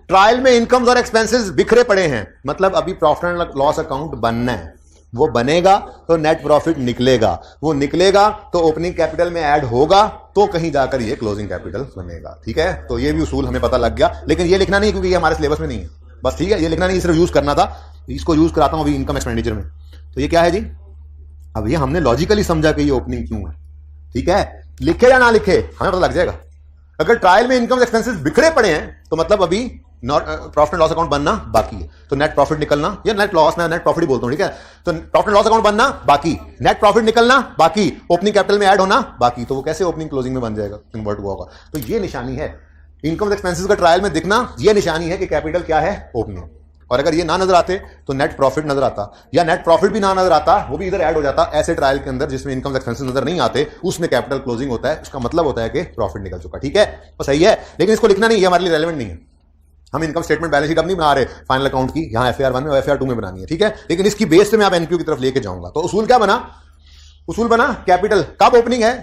ट्रायल में इनकम्स और एक्सपेंसेस बिखरे पड़े हैं, मतलब अभी प्रॉफिट एंड लॉस अकाउंट बनना है, वो बनेगा तो नेट प्रॉफिट निकलेगा, वो निकलेगा तो ओपनिंग कैपिटल में ऐड होगा, तो कहीं जाकर ये क्लोजिंग कैपिटल बनेगा, ठीक है। तो ये भी उसूल हमें पता लग गया, लेकिन ये लिखना नहीं क्योंकि ये हमारे सिलेबस में नहीं है, बस, ठीक है। ये लिखना नहीं, सिर्फ यूज करना था, इसको यूज कराता हूं अभी इनकम एक्सपेंडिचर में। तो ये क्या है जी? अब ये हमने लॉजिकली समझा कि ये ओपनिंग क्यों है, ठीक है। लिखे या ना लिखे हमें पता लग जाएगा। अगर ट्रायल में इनकम एक्सपेंसेस बिखरे पड़े हैं तो मतलब अभी प्रॉफिट एंड लॉस अकाउंट बनना बाकी है, तो नेट प्रॉफिट निकलना, या नेट लॉस, मैं नेट प्रॉफिट ही बोलता हूं, ठीक है। तो प्रॉफिट एंड लॉस अकाउंट बनना बाकी, नेट प्रॉफिट निकलना बाकी, ओपनिंग कैपिटल में ऐड होना बाकी। तो वो कैसे ओपनिंग क्लोजिंग में बन जाएगा, कन्वर्ट हुआ होगा? तो ये निशानी है इनकम एक्सपेंसेस का ट्रायल में दिखना, ये निशानी है कि कैपिटल क्या है, ओपनिंग। और अगर ये ना नजर आते तो नेट प्रॉफिट नजर आता, या नेट प्रॉफिट भी ना नजर आता, वो भी इधर ऐड हो जाता। ऐसे ट्रायल के अंदर जिसमें इनकम एक्सपेंसेस नजर नहीं आते, उसमें कैपिटल क्लोजिंग होता है, उसका मतलब होता है कि प्रॉफिट निकल चुका, ठीक है। तो सही है, लेकिन इसको लिखना नहीं, ये हमारे लिए रेलेवेंट नहीं है। हम इनकम स्टेटमेंट बैलेंस शीट अब नहीं बना रहे फाइनल अकाउंट की, यहां FAR 1 में और FAR 2 में बनानी है, ठीक है। लेकिन इसकी बेस से मैं आप NPO की तरफ लेके जाऊंगा। तो उसूल क्या बना? उसूल बना कैपिटल कब ओपनिंग है?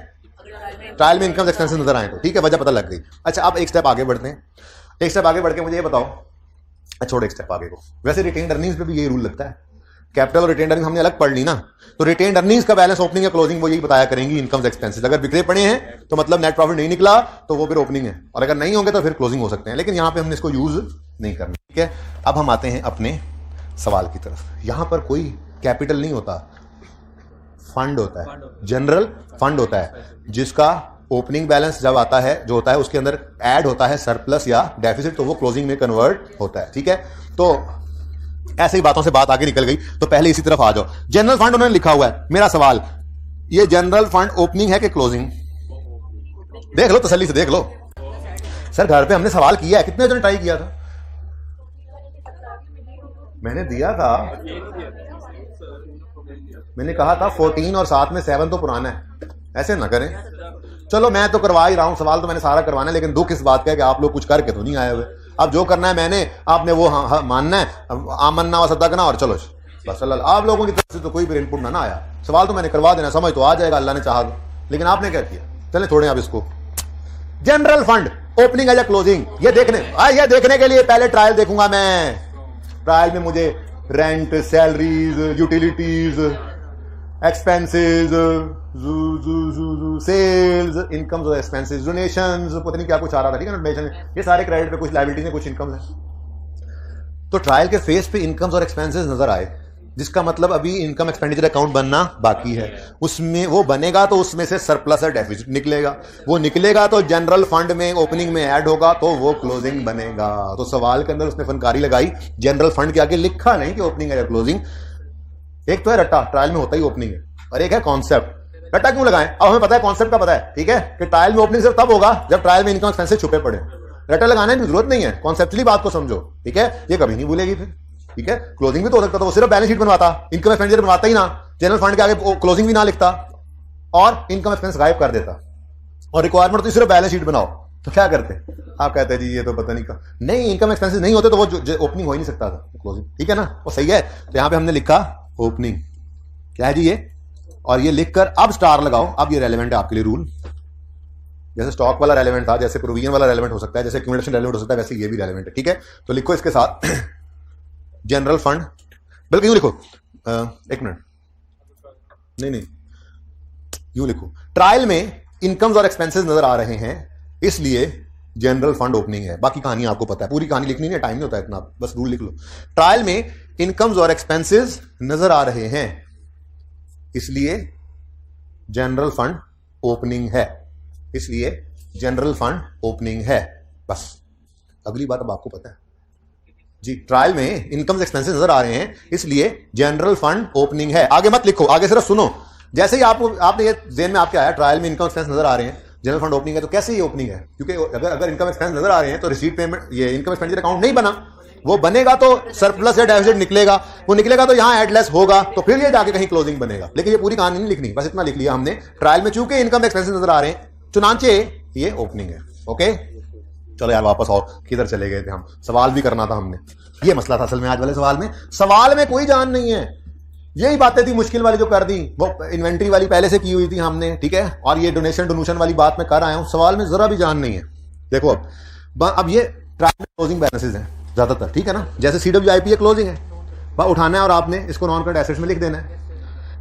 ट्रायल में इनकम एक्सपेंसेस नजर आए तो, ठीक है, वजह पता लग गई। अच्छा, अब एक स्टेप आगे बढ़ते हैं। एक स्टेप आगे बढ़ के मुझे ये बताओ, छोड़ एक स्टेप आगे को, वैसे रिटेन्ड अर्निंग्स पे भी यही रूल लगता है। कैपिटल और रिटेन्ड अर्निंग्स हमने अलग पढ़ ली ना, तो रिटेन्ड अर्निंग्स का बैलेंस ओपनिंग या क्लोजिंग वो यही बताया करेंगी। इनकम एक्सपेंसेस अगर बिखरे पड़े हैं तो मतलब नेट प्रॉफिट नहीं निकला तो वो फिर ओपनिंग है, और अगर नहीं होंगे तो फिर क्लोजिंग हो सकते हैं, लेकिन यहां पे हमने इसको यूज नहीं करना, ठीक है। अब हम आते हैं अपने सवाल की तरफ। यहां पर कोई कैपिटल नहीं होता, फंड होता है, जनरल फंड होता है, जिसका ओपनिंग बैलेंस जब आता है जो होता है उसके अंदर ऐड होता है सरप्लस या डेफिसिट, तो वो क्लोजिंग में कन्वर्ट होता है, ठीक है। तो ऐसे ही बातों से बात आगे निकल गई, तो पहले इसी तरफ आ जाओ। जनरल फंड उन्होंने लिखा हुआ है। मेरा सवाल, ये जनरल फंड ओपनिंग है कि क्लोजिंग? देख लो, तसल्ली से देख लो। सर घर पे हमने सवाल किया है, कितने जन ट्राई किया था? मैंने दिया था, मैंने कहा था 14 और साथ में 7 तो पुराना है, ऐसे ना करें। चलो मैं तो करवा ही रहा हूं, सवाल तो मैंने सारा करवाना है, लेकिन दुख इस बात का है कि आप लोग कुछ करके तो नहीं आए हुए। अब जो करना है मैंने, आपने वो हाँ मानना है, आमन्ना व सद्दाकना, और चलो बस अल्लाह, आप लोगों की तरफ से तो कोई भी इनपुट ना आया। सवाल तो मैंने करवा देना, समझ तो आ जाएगा अल्लाह ने चाहा तो, लेकिन आपने क्या किया। चले छोड़े आप इसको। जनरल फंड ओपनिंग है या क्लोजिंग, ये देखने के लिए पहले ट्रायल देखूंगा मैं। ट्रायल में मुझे rent, salaries, utilities, expenses, sales, incomes और एक्सपेंसेस, डोनेशंस, पता नहीं क्या कुछ आ रहा था, ठीक है ना, डोनेशन, ये सारे क्रेडिट पे कुछ लायबिलिटीज है, कुछ इनकम है। तो ट्रायल के फेस पे इनकम्स और एक्सपेंसेस नजर आए, जिसका मतलब अभी इनकम एक्सपेंडिचर अकाउंट बनना बाकी है। उसमें वो बनेगा तो उसमें से सरप्लस और डेफिसिट निकलेगा, वो निकलेगा तो जनरल फंड में ओपनिंग में ऐड होगा तो वो क्लोजिंग बनेगा। तो सवाल के अंदर उसने फनकारी लगाई, जनरल फंड के आगे लिखा नहीं कि ओपनिंग है या क्लोजिंग। एक तो है रट्टा, ट्रायल में होता ही ओपनिंग है, और एक है कॉन्सेप्ट। रट्टा क्यों लगाएं, अब हमें पता है, कॉन्सेप्ट का पता है, ठीक है, कि ट्रायल में ओपनिंग सिर्फ तब होगा जब ट्रायल में इनकम एक्सपेंसेस छुपे पड़े। रट्टा लगाने की जरूरत नहीं है, कॉन्सेप्चुअली बात को समझो, ठीक है, ये कभी नहीं भूलेगी फिर, ठीक है। क्लोजिंग भी तो हो सकता था, वो सिर्फ बैलेंस शीट बनवाता, इनकम एक्सपेंडिचर बनवाता ही ना, जनरल फंड के आगे क्लोजिंग भी ना लिखता और इनकम एक्सपेंस गायब कर देता, और रिक्वायरमेंट तो सिर्फ बैलेंस शीट बनाओ। तो क्या करते, आप कहते हैं जी ये तो पता नहीं, नहीं इनकम एक्सपेंसेस नहीं होते तो वो ओपनिंग हो ही नहीं सकता था, क्लोजिंग, ठीक है ना, वो सही है। तो यहां पे हमने लिखा ओपनिंग, क्या है जी ये, और ये लिखकर अब स्टार लगाओ। अब ये रेलेवेंट है आपके लिए रूल, जैसे स्टॉक वाला रेलेवेंट था, जैसे प्रोविजन वाला रेलेवेंट हो सकता है, जैसे एक्यूमुलेशन रेलेवेंट हो सकता है, वैसे ये भी रेलेवेंट है, ठीक है। तो लिखो इसके साथ जनरल फंड, बल्कि यूं लिखो, एक मिनट, नहीं यूं लिखो, ट्रायल में इनकम्स और एक्सपेंसेस नजर आ रहे हैं इसलिए जनरल फंड ओपनिंग है। बाकी कहानी आपको पता है, पूरी कहानी लिखनी नहीं, टाइम नहीं होता इतना, बस रूल लिख लो। ट्रायल में इनकम्स और एक्सपेंसेस नजर आ रहे हैं इसलिए जनरल फंड ओपनिंग है, इसलिए जनरल फंड ओपनिंग है, बस। अगली बात अब आपको पता है जी, ट्रायल में इनकम्स एक्सपेंसेस नजर आ रहे हैं इसलिए जनरल फंड ओपनिंग है। आगे मत लिखो, आगे सिर्फ सुनो। जैसे ही आपने ये ज़हन में आपके आया ट्रायल में इनकम एक्सपेंस नजर आ रहे हैं, जनरल फंड ओपनिंग है, तो कैसे ये ओपनिंग है, क्योंकि अगर इनकम एक्सपेंस नजर आ रहे हैं तो रिसीट पेमेंट, ये इनकम एक्सपेंडिचर अकाउंट नहीं बना, वो बनेगा तो सरप्लस या डेफिसिट निकलेगा, वो निकलेगा तो यहां एडलेस होगा, तो फिर ये जाके कहीं क्लोजिंग बनेगा। लेकिन ये पूरी कहानी नहीं लिखनी, बस इतना लिख लिया हमने, ट्रायल में चूंकि इनकम एक्सपेंसेस नजर आ रहे हैं चुनाचे ये ओपनिंग है। ओके, चलो यार वापस आओ, किधर चले गए थे हम, सवाल भी करना था हमने, ये मसला था असल में आज वाले सवाल में कोई जान नहीं है। यही बातें थी मुश्किल वाली जो कर दी, वो इन्वेंट्री वाली पहले से की हुई थी हमने, ठीक है, और ये डोनेशन वाली बात मैं कर आया हूं, सवाल में जरा भी जान नहीं है। देखो अब ये ट्रायल में क्लोजिंग बैलेंसेस हैं ज्यादातर, ठीक है ना, जैसे CWIP ये क्लोजिंग है, वह उठाना है और आपने इसको नॉन करंट एसेट्स में लिख देना है।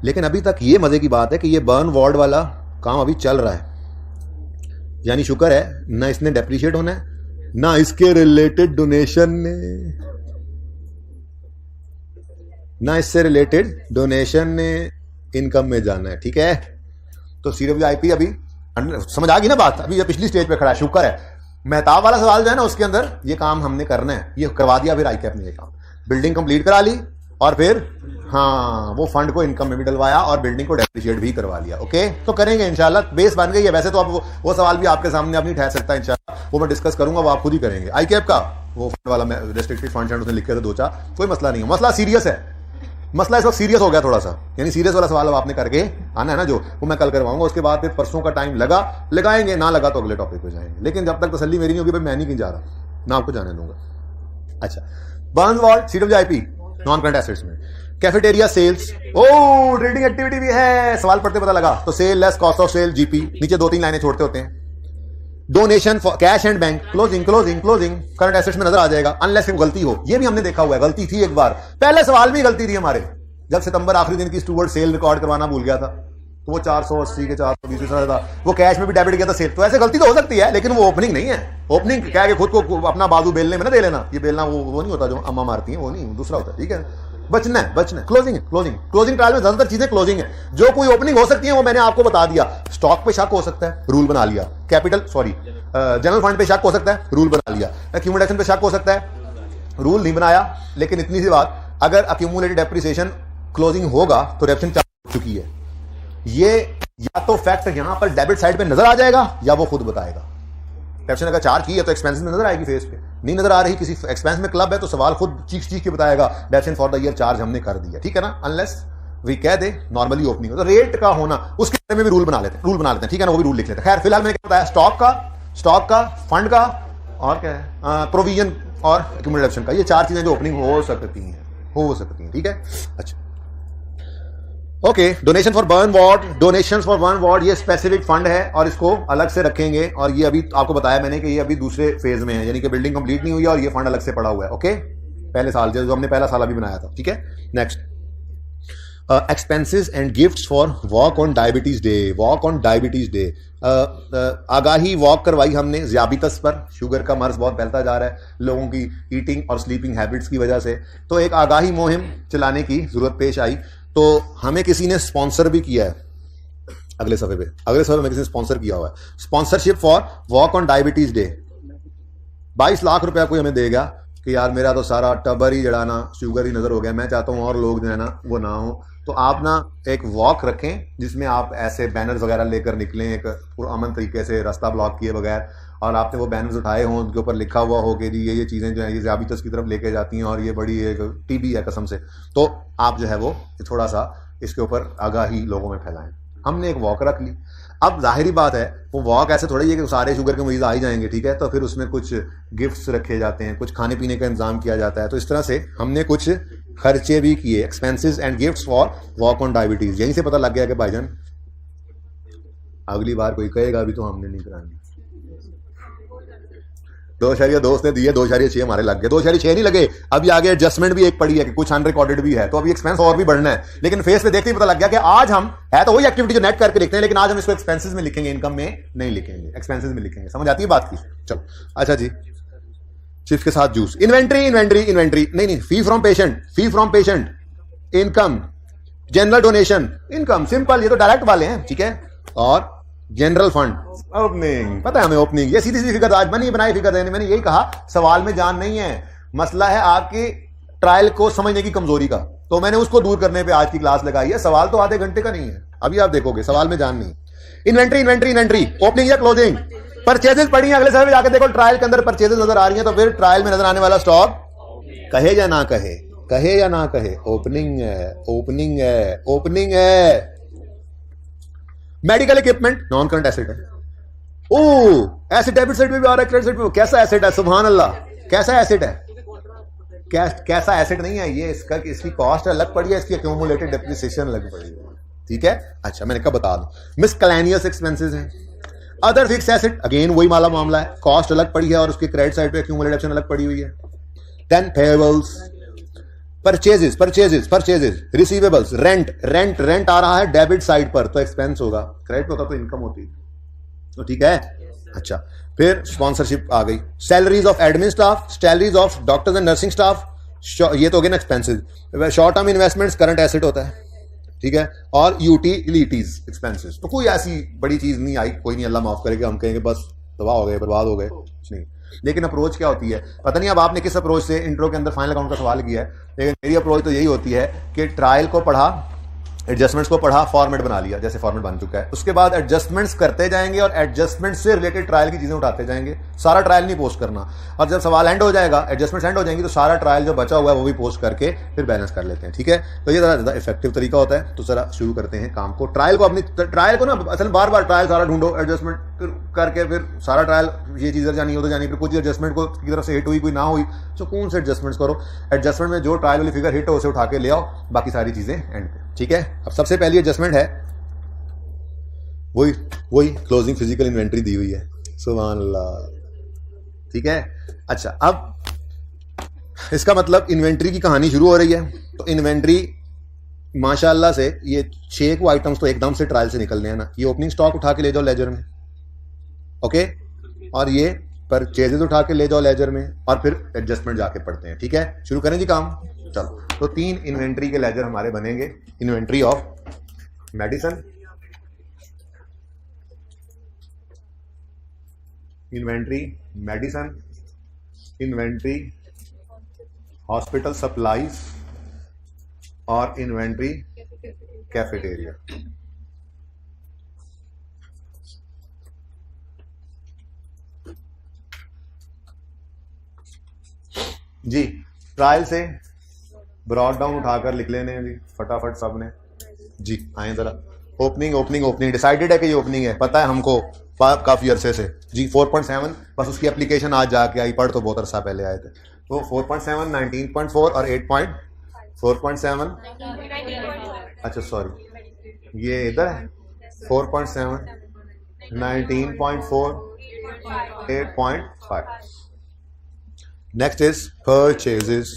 लेकिन अभी तक ये मजे की बात है कि ये बर्न वार्ड वाला काम अभी चल रहा है, यानी शुक्र है ना इसने डेप्रिशिएट होना है, ना इसके रिलेटेड डोनेशन ने, ना इससे रिलेटेड डोनेशन ने इनकम में जाना है, ठीक है। तो CWIP अभी समझ आ गई ना बात, अभी ये पिछली स्टेज पे खड़ा है, शुक्र है। मेहताब वाला सवाल जो है ना, उसके अंदर ये काम हमने करना है, ये करवा दिया फिर ICAP ने ये काम, बिल्डिंग कंप्लीट करा ली और फिर हाँ वो फंड को इनकम में भी डलवाया और बिल्डिंग को डेप्रिशिएट भी करवा लिया। ओके, तो करेंगे इंशाल्लाह, बेस बन गई है। वैसे तो अब वो सवाल भी आपके सामने अब नहीं ठहर सकता इंशाल्लाह, वो मैं डिस्कस करूंगा, वो आप खुद ही करेंगे। ICAP का वो फंड वाला मैं रेस्ट्रिक्टेड फंड उसने लिखे थे 2-4, कोई मसला नहीं है, मसला सीरियस है, मसला इस वक्त सीरियस हो गया थोड़ा सा, यानी सीरियस वाला सवाल अब आपने करके आना है ना, जो वो मैं कल करवाऊंगा, उसके बाद फिर परसों का टाइम लगाएंगे, ना लगा तो अगले टॉपिक पे जाएंगे। लेकिन जब तक तसल्ली मेरी नहीं होगी भाई मैं नहीं कहीं जा रहा, ना आपको जाने दूंगा। अच्छा, burn ward CWIP non current assets में, cafeteria sales, oh trading activity भी है, सवाल पढ़ते पता लगा, तो sale less cost of sale GP, नीचे 2-3 लाइनें छोड़ते होते हैं। Donation for cash and bank, closing current assets में नजर आ जाएगा, अनलेस गलती हो, ये भी हमने देखा हुआ है, गलती थी एक बार, पहले सवाल में गलती थी हमारे, जब सितंबर आखिरी दिन की स्टूवर्ड सेल रिकॉर्ड करवाना भूल गया था, तो वो 480 के 420 था, वो कैश में भी डेबिट किया था सेल, तो ऐसे गलती तो हो सकती है, लेकिन वो ओपनिंग नहीं है। ओपनिंग क्या है, खुद को अपना बाजू बेलने में ना दे लेना, ये बेलना वो नहीं होता जो अम्मा मारती है, वो नहीं, दूसरा होता है, ठीक है, बचना है। क्लोजिंग ट्रायल में ज्यादातर चीजें क्लोजिंग है, जो कोई ओपनिंग हो सकती है वो मैंने आपको बता दिया। स्टॉक पे शक हो सकता है, रूल बना लिया, जनरल फंड पे शक हो सकता है, रूल बना लिया, एक्यूमुलेशन पे शक हो सकता है, रूल नहीं बनाया। लेकिन इतनी सी बात, अगर एक्यूमुलेटेड डेप्रिसिएशन क्लोजिंग होगा तो डेप्रिसिएशन चार्ज हो चुकी है, ये या तो फैक्ट यहां पर डेबिट साइड पे नजर आ जाएगा या वो खुद बताएगा। डेप्रिसिएशन अगर चार्ज की है तो एक्सपेंस में नजर आएगी, फेस पे नहीं नजर आ रही, किसी एक्सपेंस में क्लब है तो सवाल खुद चीख के बताएगा depreciation for the year charge हमने कर दिया, ठीक है ना, अनलेस वी कह दे नॉर्मली ओपनिंग। तो रेट का होना उसके बारे में भी रूल बना लेते हैं, ठीक है ना, वो भी रूल लिख लेते हैं। खैर फिलहाल मैंने क्या बताया, स्टॉक का, फंड का और क्या है, प्रोविजन और एक्यूमुलेशन का, ये 4 चीजें जो ओपनिंग हो सकती हैं, हो सकती हैं, ठीक है। अच्छा okay, donation for burn ward, donation for burn ward ये स्पेसिफिक फंड है और इसको अलग से रखेंगे, और ये अभी आपको बताया मैंने कि ये अभी दूसरे फेज में है, यानी कि बिल्डिंग कंप्लीट नहीं हुई है और ये फंड अलग से पड़ा हुआ है। ओके, पहले साल जो हमने पहला साल अभी बनाया था, ठीक है। Next, expenses and gifts for walk on diabetes day, walk on diabetes day, आगाही वॉक करवाई हमने ज़ियाबितस पर, शुगर का मर्ज बहुत फैलता जा रहा है लोगों की ईटिंग और स्लीपिंग हैबिट्स की वजह से, तो एक आगाही मुहिम चलाने की जरूरत पेश आई, तो हमें किसी ने स्पॉन्सर भी किया है। अगले सफे में किसी ने स्पॉन्सर किया हुआ है, sponsorship for walk on diabetes day. 22 lakh रुपया कोई हमें देगा कि यार मेरा तो सारा टबर ही जड़ाना शुगर ही नजर हो गया, मैं चाहता हूँ और लोग जो है ना वो ना हो, तो आप ना एक वॉक रखें जिसमें आप ऐसे बैनर्स वगैरह लेकर निकलें, एक अमन तरीके से रास्ता ब्लॉक किए बगैर, और आपने वो बैनर्स उठाए हों उनके ऊपर लिखा हुआ हो कि जी ये चीज़ें जो है ये ज़ियाबितस की तरफ लेके जाती हैं और ये बड़ी एक टीबी है कसम से, तो आप जो है वो थोड़ा सा इसके ऊपर आगाही लोगों में फैलाएं। हमने एक वॉक रख ली। अब जाहिरी बात है वो वॉक ऐसे थोड़ी है कि सारे शुगर के मरीज आ ही जाएंगे, ठीक है, तो फिर उसमें कुछ गिफ्ट्स रखे जाते हैं, कुछ खाने पीने का इंतजाम किया जाता है, तो इस तरह से हमने कुछ खर्चे भी किए, expenses and gifts for walk on diabetes. यहीं से पता लग गया कि भाईजान अगली बार कोई कहेगा अभी तो हमने नहीं करानी। 2.2 उसने दिए, 2.6 हमारे लग गए, 2.6 नहीं लगे, अभी आगे एडजस्टमेंट भी एक पड़ी है कि कुछ अनरिकॉर्डेड भी है, तो अभी एक्सपेंस और भी बढ़ना है, लेकिन फेस पे देखते ही पता लग गया कि आज हम है तो वही एक्टिविटी जो नेट करके लिखते हैं, लेकिन आज हम इसको एक्सपेंसेस में लिखेंगे, इनकम में नहीं लिखेंगे, एक्सपेंसेस में लिखेंगे। समझ आती है बात की? चलो अच्छा जी, चिप्स के साथ जूस, इन्वेंट्री नहीं, फी from patient, income, general donation, income, simple, ये तो डायरेक्ट वाले हैं, ठीक है। और जनरल फंड, ओपनिंग, पता है हमें ओपनिंग, ये सीधी सी फिगर आज मैंने बनाई फिगर, मैंने यही कहा सवाल में जान नहीं है, मसला है आपकी ट्रायल को समझने की कमजोरी का, तो मैंने उसको दूर करने पे आज की क्लास लगाई है। सवाल तो आधे घंटे का नहीं है, अभी आप देखोगे सवाल में जान नहीं। इन्वेंट्री, ओपनिंग या क्लोजिंग, परचेजेस पड़ी हैं, अगले समय जाके देखो ट्रायल के अंदर परचेजेस नजर आ रही हैं, तो फिर ट्रायल में नजर आने वाला स्टॉक कहे या ना कहे, ओपनिंग है। Medical equipment non current asset है। ओ एसेट डेबिट साइड में भी आ रहा है, क्रेडिट साइड में, कैसा एसेट है, सुभान अल्लाह, कैसा एसेट है, कैसा एसेट नहीं है ये, इसकी कॉस्ट अलग पड़ी है, इसकी एक्यूमुलेटेड डेप्रिसिएशन अलग पड़ी है, ठीक है। अच्छा मैंने कब बता दूं, मिसकलेनियस एक्सपेंसेस हैं, अदर फिक्स एसेट, अगेन वही मामला है, कॉस्ट अलग पड़ी है और उसकी क्रेडिट साइड पे एक्यूमुलेशन अलग पड़ी हुई है। Then payables, purchases, receivables, rent आ रहा है डेबिट साइड पर तो एक्सपेंस होगा, क्रेडिट होता तो इनकम होती, तो ठीक है। अच्छा फिर स्पॉन्सरशिप आ गई, salaries of admin staff, salaries of doctors and nursing staff, ये तो हो गए ना expenses. Short term investments current asset होता है, ठीक है। और यूटिलिटीज एक्सपेंसेस, तो कोई ऐसी बड़ी चीज नहीं आई, कोई नहीं, अल्लाह माफ करेगा, हम कहेंगे बस तबाह हो गए, बर्बाद हो गए, कुछ नहीं। लेकिन अप्रोच क्या होती है पता नहीं, अब आपने किस अप्रोच से इंट्रो के अंदर फाइनल अकाउंट का सवाल किया है, लेकिन मेरी अप्रोच तो यही होती है कि ट्रायल को पढ़ा, एडजस्टमेंट्स को पढ़ा, फॉर्मेट बना लिया, जैसे फॉर्मेट बन चुका है, उसके बाद एडजस्टमेंट्स करते जाएंगे और एडजस्टमेंट से रिलेटेड ट्रायल की चीजें उठाते जाएंगे, सारा ट्रायल नहीं पोस्ट करना, और जब सवाल एंड हो जाएगा, एडजस्टमेंट्स एंड हो जाएंगी, तो सारा ट्रायल जो बचा हुआ है वो भी पोस्ट करके फिर बैलेंस कर लेते हैं, ठीक है। तो ये ज़्यादा इफेक्टिव तरीका होता है। तो जरा शुरू करते हैं काम को, ट्रायल को ना असल बार बार ट्रायल सारा ढूंढो, एडजस्टमेंट करके फिर सारा ट्रायल, ये चीज़ जानी उधर जानी, फिर कुछ एडजस्टमेंट को की तरफ से हिट हुई, कोई ना हुई, सुकून से एडजस्टमेंट्स करो, एडजस्टमेंट में जो ट्रायल वाली फिगर हिट हो उसे उठा के ले आओ, बाकी सारी चीज़ें एंड पे, ठीक है। अब सबसे पहली एडजस्टमेंट है वही क्लोजिंग फिजिकल इन्वेंट्री दी हुई है, सुभान अल्लाह, ठीक है। अच्छा अब इसका मतलब इन्वेंट्री की कहानी शुरू हो रही है, तो इन्वेंट्री माशाअल्लाह से ये 6 को आइटम्स तो एकदम से ट्रायल से निकलने हैं ना, ये ओपनिंग स्टॉक उठा के ले जाओ लेजर में, ओके, और ये परचेजेस उठा के ले जाओ लेजर में, और फिर एडजस्टमेंट जाके पढ़ते हैं, ठीक है। शुरू करें जी काम, चलो। तो 3 इन्वेंट्री के लेजर हमारे बनेंगे, inventory of medicine, inventory hospital supplies और इन्वेंट्री कैफेटेरिया। जी ट्रायल से ब्रॉड डाउन उठाकर लिख लेने हैं जी फटाफट सब ने जी। आए जरा, ओपनिंग डिसाइडेड है कि ये ओपनिंग है, पता है हमको काफी अरसे से जी। 4.7 बस उसकी एप्लीकेशन आज जाके आई, पढ़ तो बहुत अरसा पहले आए थे, तो 4.7, 19.4 और 4.7, अच्छा सॉरी ये इधर है 4.7, 19.4, 8.5. Next is purchases.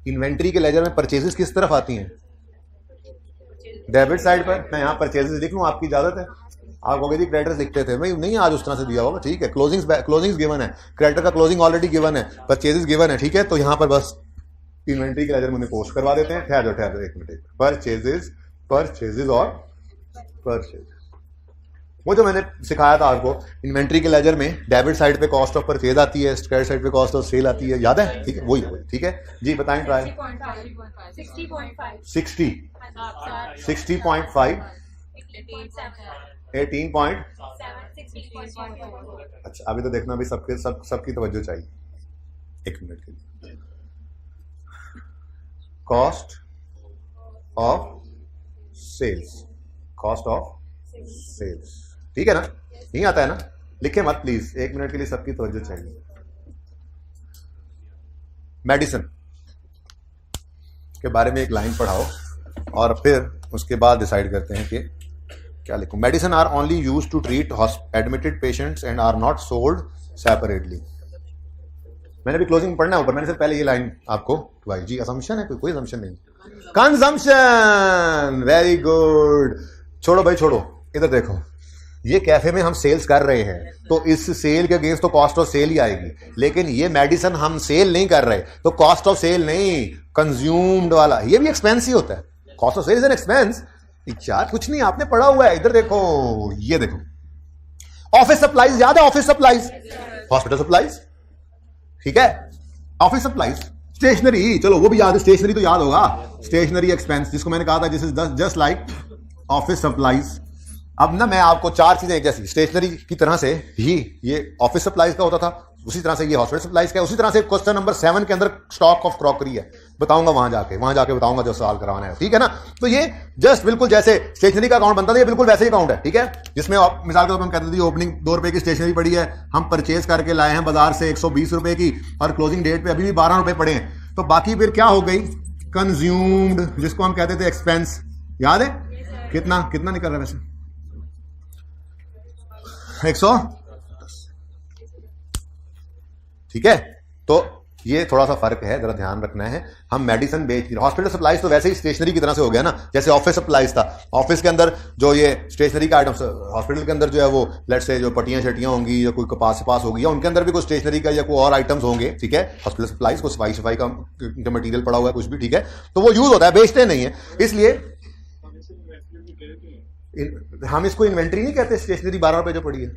इन्वेंट्री के लेजर में परचेजेस किस तरफ आती हैं? डेबिट साइड पर. मैं यहाँ परचेजेस लिख लूँ, आपकी इजाजत है? आप कहोगे जी क्रेडिटर्स लिखते थे, मैं नहीं आज उस तरह से दिया होगा, ठीक है. क्लोजिंग्स गिवन है, क्रेडिटर का क्लोजिंग ऑलरेडी गिवन है, परचेजेस गिवन है, ठीक है. तो यहाँ पर बस इन्वेंट्री के लेजर में पोस्ट करवा देते हैं. ठहर जाओ एक मिनट. परचेजेस और परचेजेस, वो जो मैंने सिखाया था आपको, इन्वेंट्री के लेजर में डेबिट साइड पे कॉस्ट ऑफ परचेज आती है, क्रेडिट साइड पे कॉस्ट ऑफ सेल आती है, याद है? ठीक है, वही है, ठीक है जी. बताएं ट्राई. 60.5, 18. अच्छा अभी तो देखना, अभी सबकी तवज्जो चाहिए. एक मिनट के लिए. कॉस्ट ऑफ सेल्स, ठीक है ना? नहीं आता है ना? लिखे मत प्लीज, एक मिनट के लिए सबकी तवज्जो चाहिए. मेडिसिन के बारे में एक लाइन पढ़ाओ और फिर उसके बाद डिसाइड करते हैं कि क्या लिखूं. Medicine are only used to treat admitted patients and are not sold separately. मैंने भी क्लोजिंग पढ़ना है ऊपर, मैंने से पहले ये लाइन आपको भाई जी. असम्पशन है, कोई असम्पशन नहीं. Consumption, very good. छोड़ो भाई छोड़ो, इधर देखो. ये कैफे में हम सेल्स कर रहे हैं तो इस सेल के अगेंस्ट तो कॉस्ट ऑफ सेल ही आएगी, लेकिन ये मेडिसिन हम सेल नहीं कर रहे तो कॉस्ट ऑफ सेल नहीं, कंज्यूम्ड वाला, ये भी एक्सपेंस ही होता है. Cost of sale is an expense. यार कुछ नहीं आपने पढ़ा हुआ है. इधर देखो, ये देखो, ऑफिस सप्लाईज याद है? ऑफिस सप्लाईज, हॉस्पिटल सप्लाईज, ठीक है. ऑफिस सप्लाईज, स्टेशनरी, चलो वो भी याद है, स्टेशनरी तो याद होगा. स्टेशनरी एक्सपेंस, जिसको मैंने कहा था this is just like office supplies. अब ना मैं आपको चार चीजें एक जैसी, स्टेशनरी की तरह से ही ये ऑफिस सप्लाईज का होता था, उसी तरह से ये हॉस्पिटल सप्लाईज का, उसी तरह से क्वेश्चन नंबर 7 के अंदर स्टॉक ऑफ क्रॉकरी है. बताऊंगा वहां जाके बताऊंगा जो सवाल करवाना है, ठीक है ना. तो ये जस्ट बिल्कुल जैसे स्टेशनरी का अकाउंट बनता था, ये बिल्कुल वैसे ही अकाउंट है, ठीक है. जिसमें मिसाल के तौर पर हम कहते थे ओपनिंग 2 रुपए की स्टेशनरी पड़ी है, हम परचेज करके लाए हैं बाजार से 120 रुपए की, और क्लोजिंग डेट पे अभी भी 12 रुपए पड़े हैं. तो बाकी फिर क्या हो गई? कंज्यूम्ड, जिसको हम कहते थे एक्सपेंस. याद है? कितना निकल रहा है वैसे? 110, ठीक है. तो ये थोड़ा सा फर्क है, जरा ध्यान रखना है. हम मेडिसिन बेच रहे, हॉस्पिटल सप्लाईज तो वैसे ही स्टेशनरी की तरह से हो गया ना, जैसे ऑफिस सप्लाईज था. ऑफिस के अंदर जो ये स्टेशनरी का आइटम्स, हॉस्पिटल के अंदर जो है वो लेट्स से जो पट्टियां शटियां होंगी या कोई कपास होगी, या उनके अंदर भी कोई स्टेशनरी का या कोई और आइटम्स होंगे, ठीक है. हॉस्पिटल सप्लाईज को सफाई का मटीरियल पड़ा हुआ है कुछ भी, ठीक है, तो वो यूज होता है, बेचते नहीं है. इसलिए हम इसको इन्वेंट्री नहीं कहते. स्टेशनरी 12 रुपए जो पड़ी है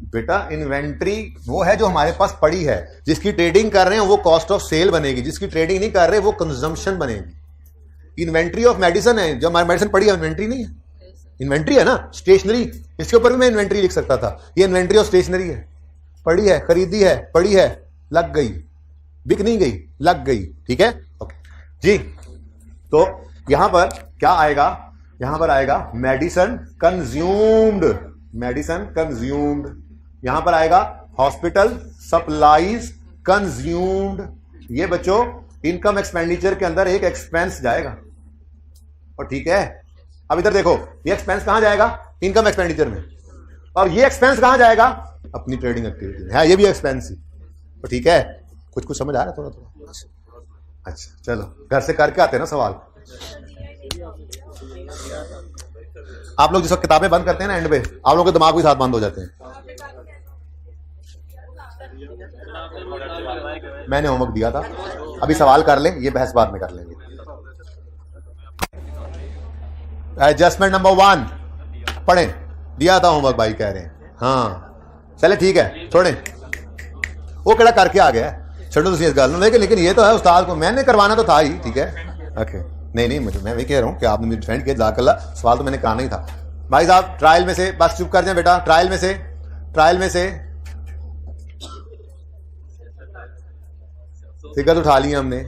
बेटा, इन्वेंट्री वो है जो हमारे पास पड़ी है, जिसकी ट्रेडिंग कर रहे हैं वो कॉस्ट ऑफ सेल बनेगी, जिसकी ट्रेडिंग नहीं कर रहे वो कंजम्पशन बनेगी. इन्वेंट्री ऑफ मेडिसिन है, जो हमारी मेडिसिन पड़ी है इन्वेंट्री नहीं है, इन्वेंट्री है ना. स्टेशनरी, इसके ऊपर भी मैं इन्वेंट्री लिख सकता था. ये इन्वेंट्री ऑफ स्टेशनरी है, पड़ी है, खरीदी है, पड़ी है, लग गई, बिक नहीं गई, लग गई, ठीक है. ओके जी. तो यहां पर क्या आएगा? यहां पर आएगा मेडिसिन कंज्यूम्ड, यहां पर आएगा हॉस्पिटल सप्लाईज कंज्यूम्ड. ये बच्चों इनकम एक्सपेंडिचर के अंदर एक एक्सपेंस जाएगा, और ठीक है. अब इधर देखो, ये एक्सपेंस कहां जाएगा? इनकम एक्सपेंडिचर में. और ये एक्सपेंस कहां जाएगा? अपनी ट्रेडिंग एक्टिविटी में. है ये भी एक्सपेंस ही, तो ठीक है. कुछ समझ आ रहा है थोड़ा. अच्छा चलो, घर से करके आते हैं ना सवाल. आप लोग जिस वक्त किताबें बंद करते हैं ना एंड पे, आप लोगों के दिमाग भी साथ बंद हो जाते हैं. मैंने होमवर्क दिया था, अभी सवाल कर लें, ये बहस बाद में कर लेंगे. एडजस्टमेंट नंबर 1 पढ़ें, दिया था होमवर्क भाई कह रहे हैं. हाँ चले ठीक है, छोड़ें, वो केड़ा करके आ गया, छोड़ो तुम इस गल. लेकिन ये तो है उस्ताद को मैंने करवाना तो था ही, ठीक है. ओके नहीं मुझे, मैं वही कह रहा हूँ कि आपने मेरी डिफेंड किया, जाकल्ला. सवाल तो मैंने कहा नहीं था भाई साहब. ट्रायल में से, बस चुप कर जाए बेटा. ट्रायल में से फिगर उठा लिया हमने,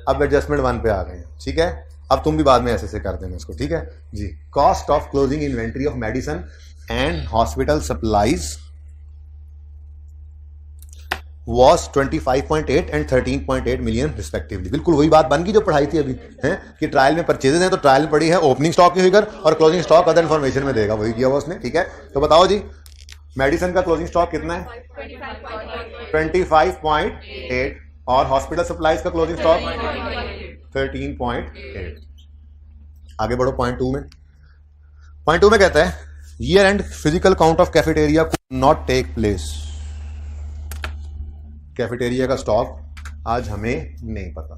अब एडजस्टमेंट 1 पे आ गए, ठीक है. अब तुम भी बाद में ऐसे कर देना इसको, ठीक है जी. Cost of closing inventory of medicine and hospital supplies was 25.8 and 13.8 million respectively. बिल्कुल वही बात बन गई जो पढ़ाई थी अभी है कि ट्रायल में परचेजेस हैं तो ट्रायल में पड़ी है ओपनिंग स्टॉक की फिगर और क्लोजिंग स्टॉक अदर इन्फॉर्मेशन में देगा, वही किया हुआ उसने। ठीक है, तो बताओ जी मेडिसिन का क्लोजिंग स्टॉक कितना है 25.8 और हॉस्पिटल सप्लाईज का क्लोजिंग स्टॉक 13.8। आगे बढ़ो पॉइंट टू में। पॉइंट टू में कहता है year end physical count of cafeteria could not take place. Cafeteria का स्टॉक आज हमें नहीं पता,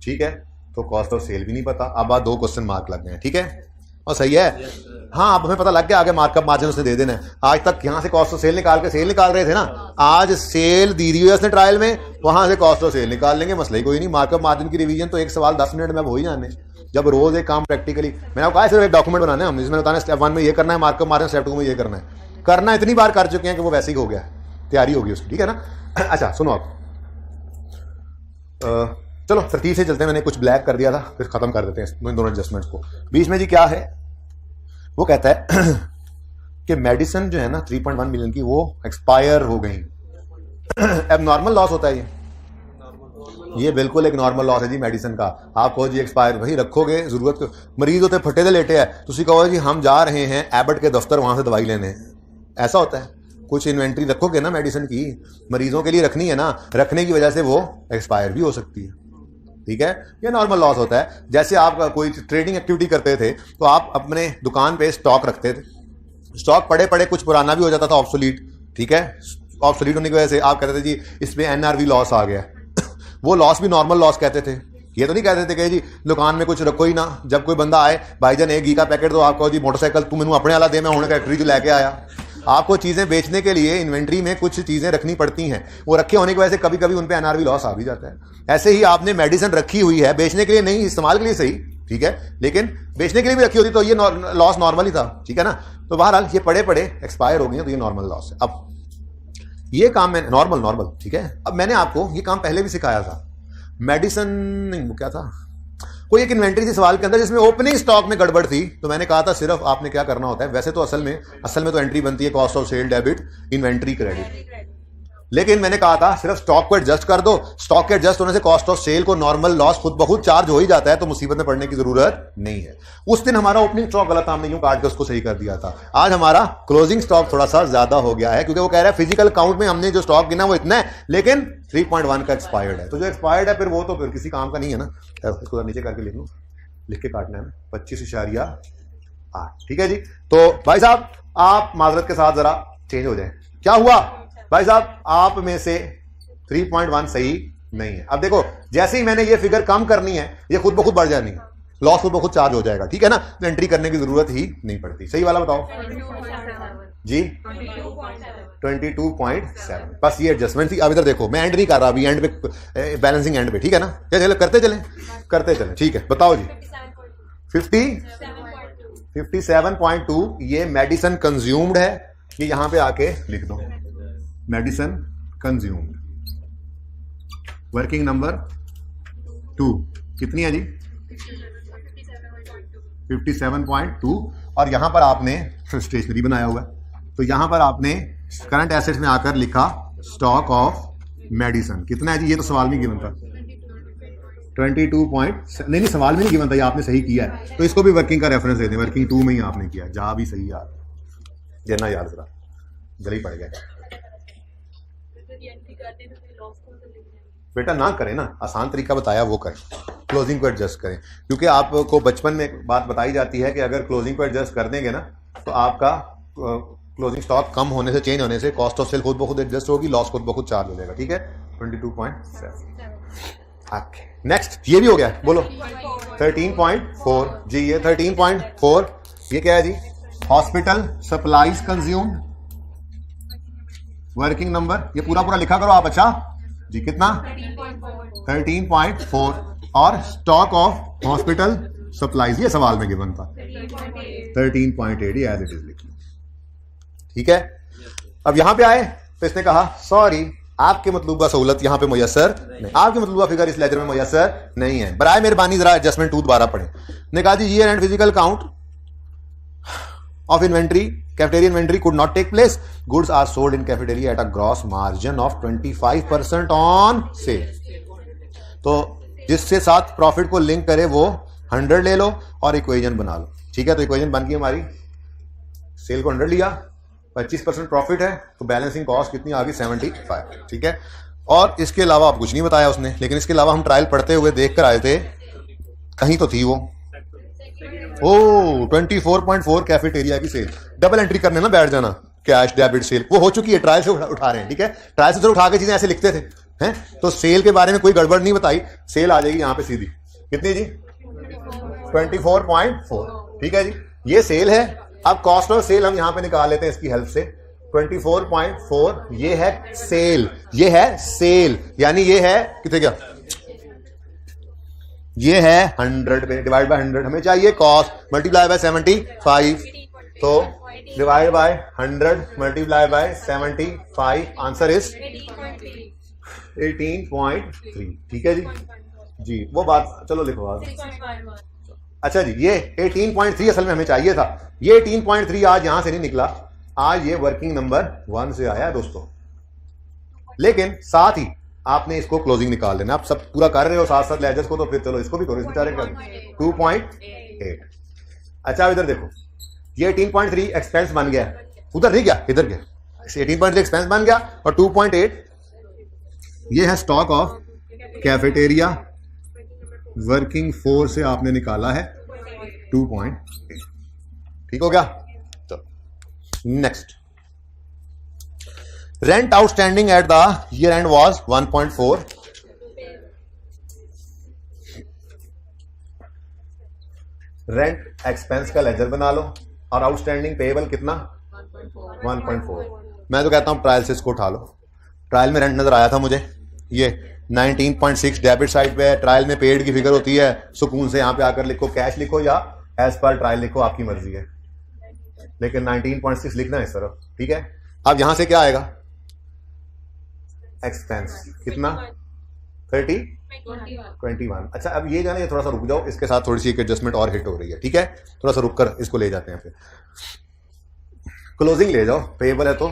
ठीक है, तो कॉस्ट ऑफ सेल भी नहीं पता। अब आज 2 क्वेश्चन मार्क लग गए हैं, ठीक है, और सही है। हाँ, अब हमें पता लग गया आगे मार्कअप मार्जिन उसने दे देना है। आज तक यहां से कॉस्ट ऑफ सेल निकाल के सेल निकाल रहे थे ना, आज सेल दी हुई है उसने ट्रायल में, वहां से कॉस्ट ऑफ सेल निकाल लेंगे, मसला ही कोई नहीं। मार्कअप मार्जिन की रिवीजन तो एक सवाल 10 मिनट में अब हो ही जाने। जब रोज एक काम प्रैक्टिकली, मैंने आपको कहा सिर्फ एक डॉक्यूमेंट बनाना है, हम इसमें बताना स्टेप 1 में ये करना है मार्कअप मार्जिन, स्टेप 2 में ये करना है। करना इतनी बार कर चुके हैं कि वो वैसे ही हो गया है, तैयारी होगी उसकी, ठीक है ना। अच्छा सुनो आप, चलो तरतीब से चलते हैं। मैंने कुछ ब्लैक कर दिया था, फिर खत्म कर देते हैं इन दोनों एडजस्टमेंट्स को। बीच में जी क्या है, वो कहता है कि मेडिसिन जो है ना 3.1 मिलियन की वो एक्सपायर हो गई। अब नॉर्मल लॉस होता है ये बिल्कुल एक नॉर्मल लॉस है जी मेडिसिन का। आप कहो जी एक्सपायर, वही रखोगे, जरूरत मरीज होते फटे से लेटे है, तुम कहो जी हम जा रहे हैं एबट के दफ्तर वहां से दवाई लेने, ऐसा होता है। कुछ इन्वेंट्री रखोगे ना मेडिसिन की, मरीजों के लिए रखनी है ना, रखने की वजह से वो एक्सपायर भी हो सकती है, ठीक है, ये नॉर्मल लॉस होता है। जैसे आप कोई ट्रेडिंग एक्टिविटी करते थे तो आप अपने दुकान पे स्टॉक रखते थे, स्टॉक पड़े पड़े कुछ पुराना भी हो जाता था ऑब्सोलीट, ठीक है, ऑब्सोलीट होने की वजह से आप कहते थे जी इसमें एनआरवी लॉस आ गया वो लॉस भी नॉर्मल लॉस कहते थे। ये तो नहीं कहते थे कि जी दुकान में कुछ रखो ही ना, जब कोई बंदा आए भाईजान एक घी का पैकेट तो आप कहो जी मोटरसाइकिल तू मैंने अपने वाला दे, मैं होने फैक्ट्री जो लेके आया। आपको चीजें बेचने के लिए इन्वेंट्री में कुछ चीजें रखनी पड़ती हैं, वो रखे होने की वजह से कभी कभी उन पे एनआरवी लॉस आ भी जाता है। ऐसे ही आपने मेडिसिन रखी हुई है, बेचने के लिए नहीं, इस्तेमाल के लिए सही, ठीक है, लेकिन बेचने के लिए भी रखी होती तो ये लॉस नॉर्मल ही था, ठीक है ना। तो बहरहाल ये पड़े पड़े एक्सपायर हो गई तो ये नॉर्मल लॉस है। अब ये काम मैंने नॉर्मल, ठीक है। अब मैंने आपको ये काम पहले भी सिखाया था, मेडिसिन नहीं वो क्या था, कोई एक इन्वेंट्री थी सवाल के अंदर जिसमें ओपनिंग स्टॉक में गड़बड़ थी, तो मैंने कहा था सिर्फ आपने क्या करना होता है, वैसे तो असल में तो एंट्री बनती है cost of sale debit inventory credit, लेकिन मैंने कहा था सिर्फ स्टॉक को एडजस्ट कर दो, स्टॉक के एडजस्ट होने से कॉस्ट ऑफ सेल को नॉर्मल लॉस खुद बहुत चार्ज हो ही जाता है, तो मुसीबत में पड़ने की जरूरत नहीं है। उस दिन हमारा ओपनिंग स्टॉक गलत, हमने यूं काट के उसको सही कर दिया था। आज हमारा क्लोजिंग स्टॉक थोड़ा सा ज्यादा हो गया है, क्योंकि वो कह रहा है फिजिकल काउंट में हमने जो स्टॉक गिना वो इतना है, लेकिन 3.1 का एक्सपायर्ड है, तो जो एक्सपायर्ड है फिर वो तो फिर किसी काम का नहीं है ना। इसको नीचे करके लिख लो, लिख के काटना है 25.8, ठीक है जी। तो भाई साहब आप माजरत के साथ जरा चेंज हो जाए, क्या हुआ भाई साहब, आप में से 3.1 सही नहीं है। अब देखो जैसे ही मैंने ये फिगर कम करनी है, ये खुद ब खुद बढ़ जानी है, लॉस खुद ब खुद चार्ज हो जाएगा, ठीक है ना, तो एंट्री करने की जरूरत ही नहीं पड़ती। सही वाला बताओ जी 22.7, बस ये एडजस्टमेंट थी। अब इधर देखो मैं एंड नहीं कर रहा अभी, एंड पे बैलेंसिंग एंड पे, ठीक है ना, चलो करते चलें, ठीक है। बताओ जी 57.2 ये मेडिसिन कंज्यूम्ड है, ये यहां पे आके लिख दो, मेडिसिन कंज्यूम्ड, वर्किंग नंबर 2 कितनी है जी 57.2, और यहां पर आपने स्टेशनरी बनाया हुआ है, तो यहां पर आपने करंट एसेट्स में आकर लिखा स्टॉक ऑफ मेडिसिन, कितना है जी, ये तो सवाल में गिवन था 22. नहीं सवाल में नहीं गिवन था, ये आपने सही किया है, तो इसको भी वर्किंग का रेफरेंस दे दें, वर्किंग 2 में ही आपने किया, जहां भी सही यार देना यार, जरा जल्दी पड़ गया बेटा, ना करें ना, आसान तरीका बताया वो करें, क्लोजिंग को एडजस्ट करें, क्योंकि आपको बचपन में एक बात बताई जाती है कि अगर क्लोजिंग को एडजस्ट कर देंगे ना तो आपका क्लोजिंग स्टॉक कम होने से, चेंज होने से कॉस्ट ऑफ सेल खुद ब खुद एडजस्ट होगी, लॉस खुद ब खुद चार्ज हो जाएगा, ठीक है। 22.7 नेक्स्ट, ये भी हो गया, बोलो 13.4 जी, ये 13.4 ये क्या है जी, hospital supplies consumed, working number ये पूरा लिखा करो आप, अच्छा जी कितना 13.4, और स्टॉक ऑफ हॉस्पिटल सप्लाईज ये सवाल में गिवन था 13.8, ये एज इट इज लिखी, ठीक है। अब यहां पे आए तो इसने कहा सॉरी आपके मतलूबा सहूलत यहां पे मुयसर नहीं, आपकी मतलूबा फिगर इस लेजर में मुयसर नहीं है, बराए मेहरबानी जरा एडजस्टमेंट 2 दोबारा पढ़े। ने कहा जी year end physical count of inventory, cafeteria inventory could not take place. Goods are sold in cafeteria at a gross margin of 25% on sale. तो जिससे साथ प्रॉफिट को लिंक करे वो 100 ले लो और इक्वेशन बना लो, ठीक है। तो इक्वेशन बन गई हमारी, सेल को 100 लिया, 25% प्रॉफिट है, तो बैलेंसिंग कॉस्ट कितनी आ गई 75, ठीक है। और इसके अलावा आप कुछ नहीं बताया उसने, लेकिन इसके अलावा हम ट्रायल पढ़ते हुए देख कर आए थे, कहीं तो थी वो, ओ 24.4 कैफेटेरिया की सेल। डबल एंट्री करने ना बैठ जाना, कैश डेबिट सेल वो हो चुकी है, ट्रायल से उठा रहे हैं, ठीक है। ट्रायल से उठा के चीजें ऐसे लिखते थे हैं, तो सेल के बारे में कोई गड़बड़ नहीं बताई, सेल आ जाएगी यहां पे सीधी, कितनी जी 24.4, ठीक है जी, ये सेल है। अब कॉस्ट ऑफ सेल हम यहां पे निकाल लेते हैं इसकी हेल्प से, 24.4 ये है सेल, ये है सेल, यानी ये है कितने क्या, ये है 100 पे डिवाइड बाय 100 हमें चाहिए, कॉस्ट मल्टीप्लाई बाय 75, तो divide by 100 multiply by 75, answer is 18.3, ठीक है जी। जी वो बात चलो लिखो बात, अच्छा जी ये 18.3 असल में हमें चाहिए था, ये 18.3 आज यहां से नहीं निकला, आज ये वर्किंग नंबर 1 से आया दोस्तों। लेकिन साथ ही आपने इसको क्लोजिंग निकाल लेना, आप सब पूरा कर रहे हो साथ साथ लेजर्स को, तो फिर चलो इसको भी करो, इस बेचारे का 2.8। अच्छा अब इधर देखो, ये 18.3 एक्सपेंस बन गया, उधर नहीं गया इधर गया, 18.3 एक्सपेंस बन गया, और 2.8 ये है स्टॉक ऑफ कैफेटेरिया, वर्किंग 4 से आपने निकाला है 2.8, ठीक हो गया। तो next, rent outstanding at the year and was 1.4, rent expense का लेजर बना लो, और आउटस्टैंडिंग पेएबल कितना 1.4। मैं तो कहता हूं ट्रायल से इसको उठा लो, ट्रायल में रेंट नजर आया था मुझे, ये 19.6 डेबिट साइड पे है, ट्रायल में पेड की फिगर होती है, सुकून से यहां पे आकर लिखो, कैश लिखो या एज पर ट्रायल लिखो, आपकी मर्जी है, लेकिन 19.6 लिखना है इस तरफ, ठीक है। अब यहां से क्या आएगा, एक्सपेंस कितना 21। अच्छा अब ये जाने, थोड़ा सा रुक जाओ, इसके साथ थोड़ी सी एक एडजस्टमेंट और हिट हो रही है, ठीक है, थोड़ा सा रुक कर इसको ले जाते हैं, फिर क्लोजिंग ले जाओ, पेएबल है तो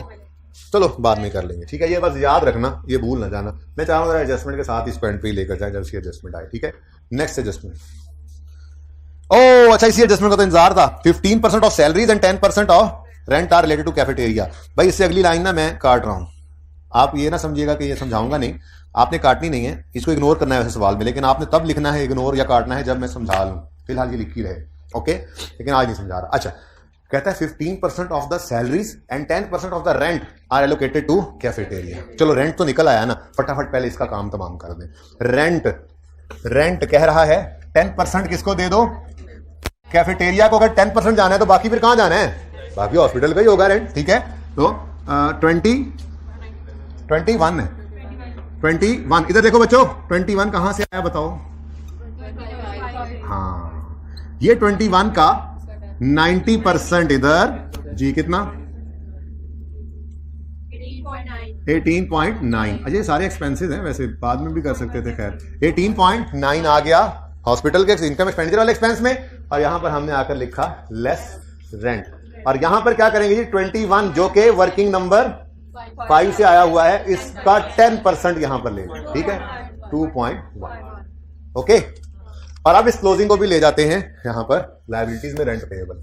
चलो बाद में कर लेंगे, ठीक है। ये बस याद रखना, ये भूल ना जाना, मैं चाहूंगा एडजस्टमेंट के साथ इस पॉइंट पे लेकर जाए जब इसकी एडजस्टमेंट आए, ठीक है। नेक्स्ट एडजस्टमेंट, ओ अच्छा इसी एडजस्टमेंट का तो इंतजार था, 15% of salaries and 10% of rent are related to cafeteria. भाई इससे अगली लाइन ना मैं काट रहा हूं, आप ये ना समझिएगा कि ये समझाऊंगा नहीं, आपने काटनी नहीं है, इसको इग्नोर करना है वैसे सवाल में, लेकिन आपने तब लिखना है इग्नोर या काटना है जब मैं समझा लूं, फिलहाल ये लिखी रहे, ओके, लेकिन आज नहीं समझा रहा। अच्छा कहता है 15% of the salaries and 10% of the rent are allocated to cafeteria. चलो रेंट तो निकल आया ना, फटाफट पहले इसका काम तमाम कर दें। रेंट कह रहा है 10% किसको दे दो, कैफेटेरिया को। अगर 10% जाना है तो बाकी फिर कहां जाना है, बाकी हॉस्पिटल का ही होगा रेंट, ठीक है। तो 21 है, 21 इधर देखो बच्चों, 21 कहां से आया बताओ, हाँ ये 21 का 90% इधर जी कितना 18.9। अजय सारे एक्सपेंसेस हैं, वैसे बाद में भी कर सकते थे, खैर 18.9 आ गया हॉस्पिटल के इनकम एक्सपेंडिचर वाले एक्सपेंस में, और यहां पर हमने आकर लिखा लेस रेंट, और यहां पर क्या करेंगे जी 21 जो कि वर्किंग नंबर 5 से आया हुआ है, इसका 10% यहां पर ले लें, ठीक है 2.1, ओके। और अब इस क्लोजिंग को भी ले जाते हैं यहां पर लायबिलिटीज में, रेंट पेएबल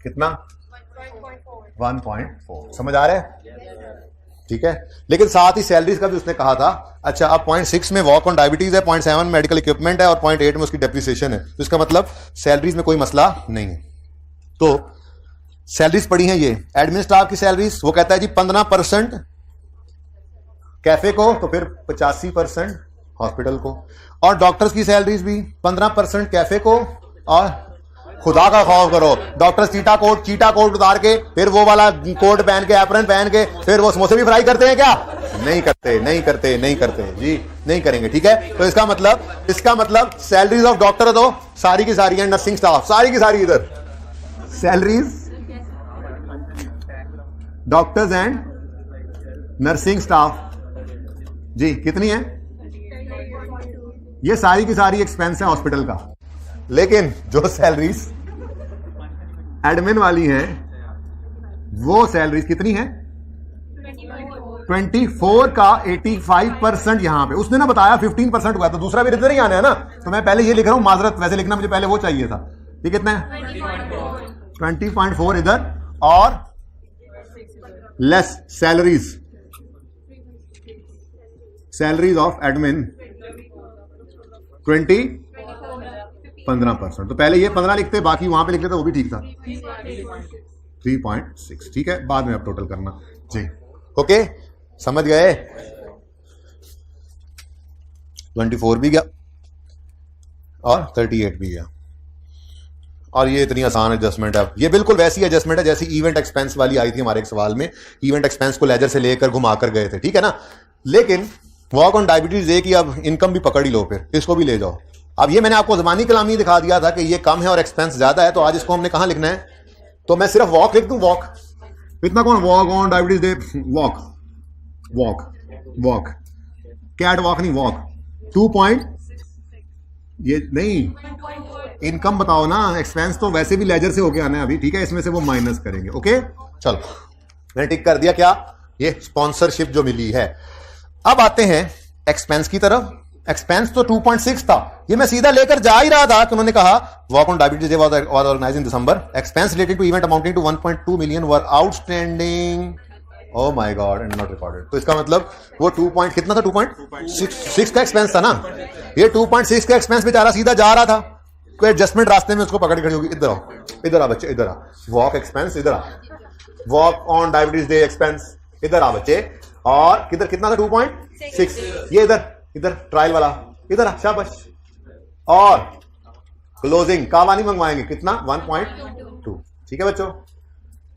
कितना 1.4, समझ आ रहा है, ठीक है। लेकिन साथ ही सैलरीज का भी उसने कहा था। अच्छा अब 0.6 में वॉक ऑन डायबिटीज है, 0.7 मेडिकल इक्विपमेंट है, और 0.8 में उसकी डेप्रिसिएशन है, तो इसका मतलब सैलरीज में कोई मसला नहीं है। तो सैलरीज पड़ी हैं ये, एडमिन स्टाफ की सैलरीज, वो कहता है जी 15% कैफे को, तो फिर 85% हॉस्पिटल को, और डॉक्टर्स की सैलरीज भी 15% कैफे को, और खुदा का खौफ करो डॉक्टर्स चीटा कोट उतार के फिर वो वाला कोट पहन के एप्रन पहन के फिर वो समोसे भी फ्राई करते हैं क्या, नहीं करते जी, नहीं करेंगे, ठीक है। तो इसका मतलब सैलरीज ऑफ डॉक्टर तो सारी की सारी है, नर्सिंग स्टाफ सारी की सारी, इधर salaries doctors and nursing staff जी कितनी है, ये सारी की सारी एक्सपेंस है हॉस्पिटल का। लेकिन जो सैलरीज एडमिन वाली हैं वो सैलरीज कितनी है 24 का 85% यहां पे उसने ना बताया 15% हुआ तो दूसरा भी इधर ही आना है ना, तो मैं पहले ये लिख रहा हूं, माजरत वैसे लिखना मुझे पहले वो चाहिए था। ये कितना है 20.4 इधर और लेस सैलरीज ऑफ एडमिन 15%। तो पहले ये 15 लिखते, बाकी वहां पे लिखते तो वो भी ठीक था 3.6। ठीक है, बाद में आप टोटल करना जी। ओके, समझ गए। 24 भी गया और 38 भी गया। और ये इतनी आसान एडजस्टमेंट है, ये बिल्कुल वैसी एडजस्टमेंट है जैसी इवेंट एक्सपेंस वाली आई थी हमारे एक सवाल में। इवेंट एक्सपेंस को लेजर से लेकर घुमाकर गए थे, ठीक है ना। लेकिन वॉक ऑन डायबिटीज ए की अब इनकम भी पकड़ ही लो, फिर इसको भी ले जाओ। अब ये मैंने आपको ज़बानी कलामी दिखा दिया था कि ये कम है और एक्सपेंस ज्यादा है, तो आज इसको हमने कहां लिखना है, तो मैं सिर्फ वॉक लिख दूं। वॉक इतना कौन, walk on diabetes day, walk walk walk, cat walk नहीं, वॉक 2 पॉइंट, ये नहीं, इनकम बताओ ना, एक्सपेंस तो वैसे भी लेजर से होके आना है अभी, ठीक है, इसमें से वो माइनस करेंगे। ओके चलो, मैंने टिक कर दिया क्या, ये स्पॉन्सरशिप जो मिली है। अब आते हैं एक्सपेंस की तरफ। एक्सपेंस तो 2.6 था, ये मैं सीधा लेकर जा ही रहा था कि उन्होंने कहा walk on diabetes day was organised in December, expense related to event amounting to 1.2 million were outstanding, oh my god, and not recorded. तो इसका मतलब वो 2 पॉइंट कितना था, 2.6 का एक्सपेंस था ना। ये 2.6 का एक्सपेंस बेचारा सीधा जा रहा था, कोई एडजस्टमेंट रास्ते में उसको पकड़ खड़ी होगी। इधर आओ, इधर आ बच्चे, इधर आ, वॉक एक्सपेंस, इधर आ, walk on diabetes day expense, इधर आ बच्चे। और किधर कितना था 2.6, ये इधर ट्रायल वाला, इधर आ, शाबाश। और क्लोजिंग कावा नहीं मंगवाएंगे, कितना 1.2। ठीक है बच्चों,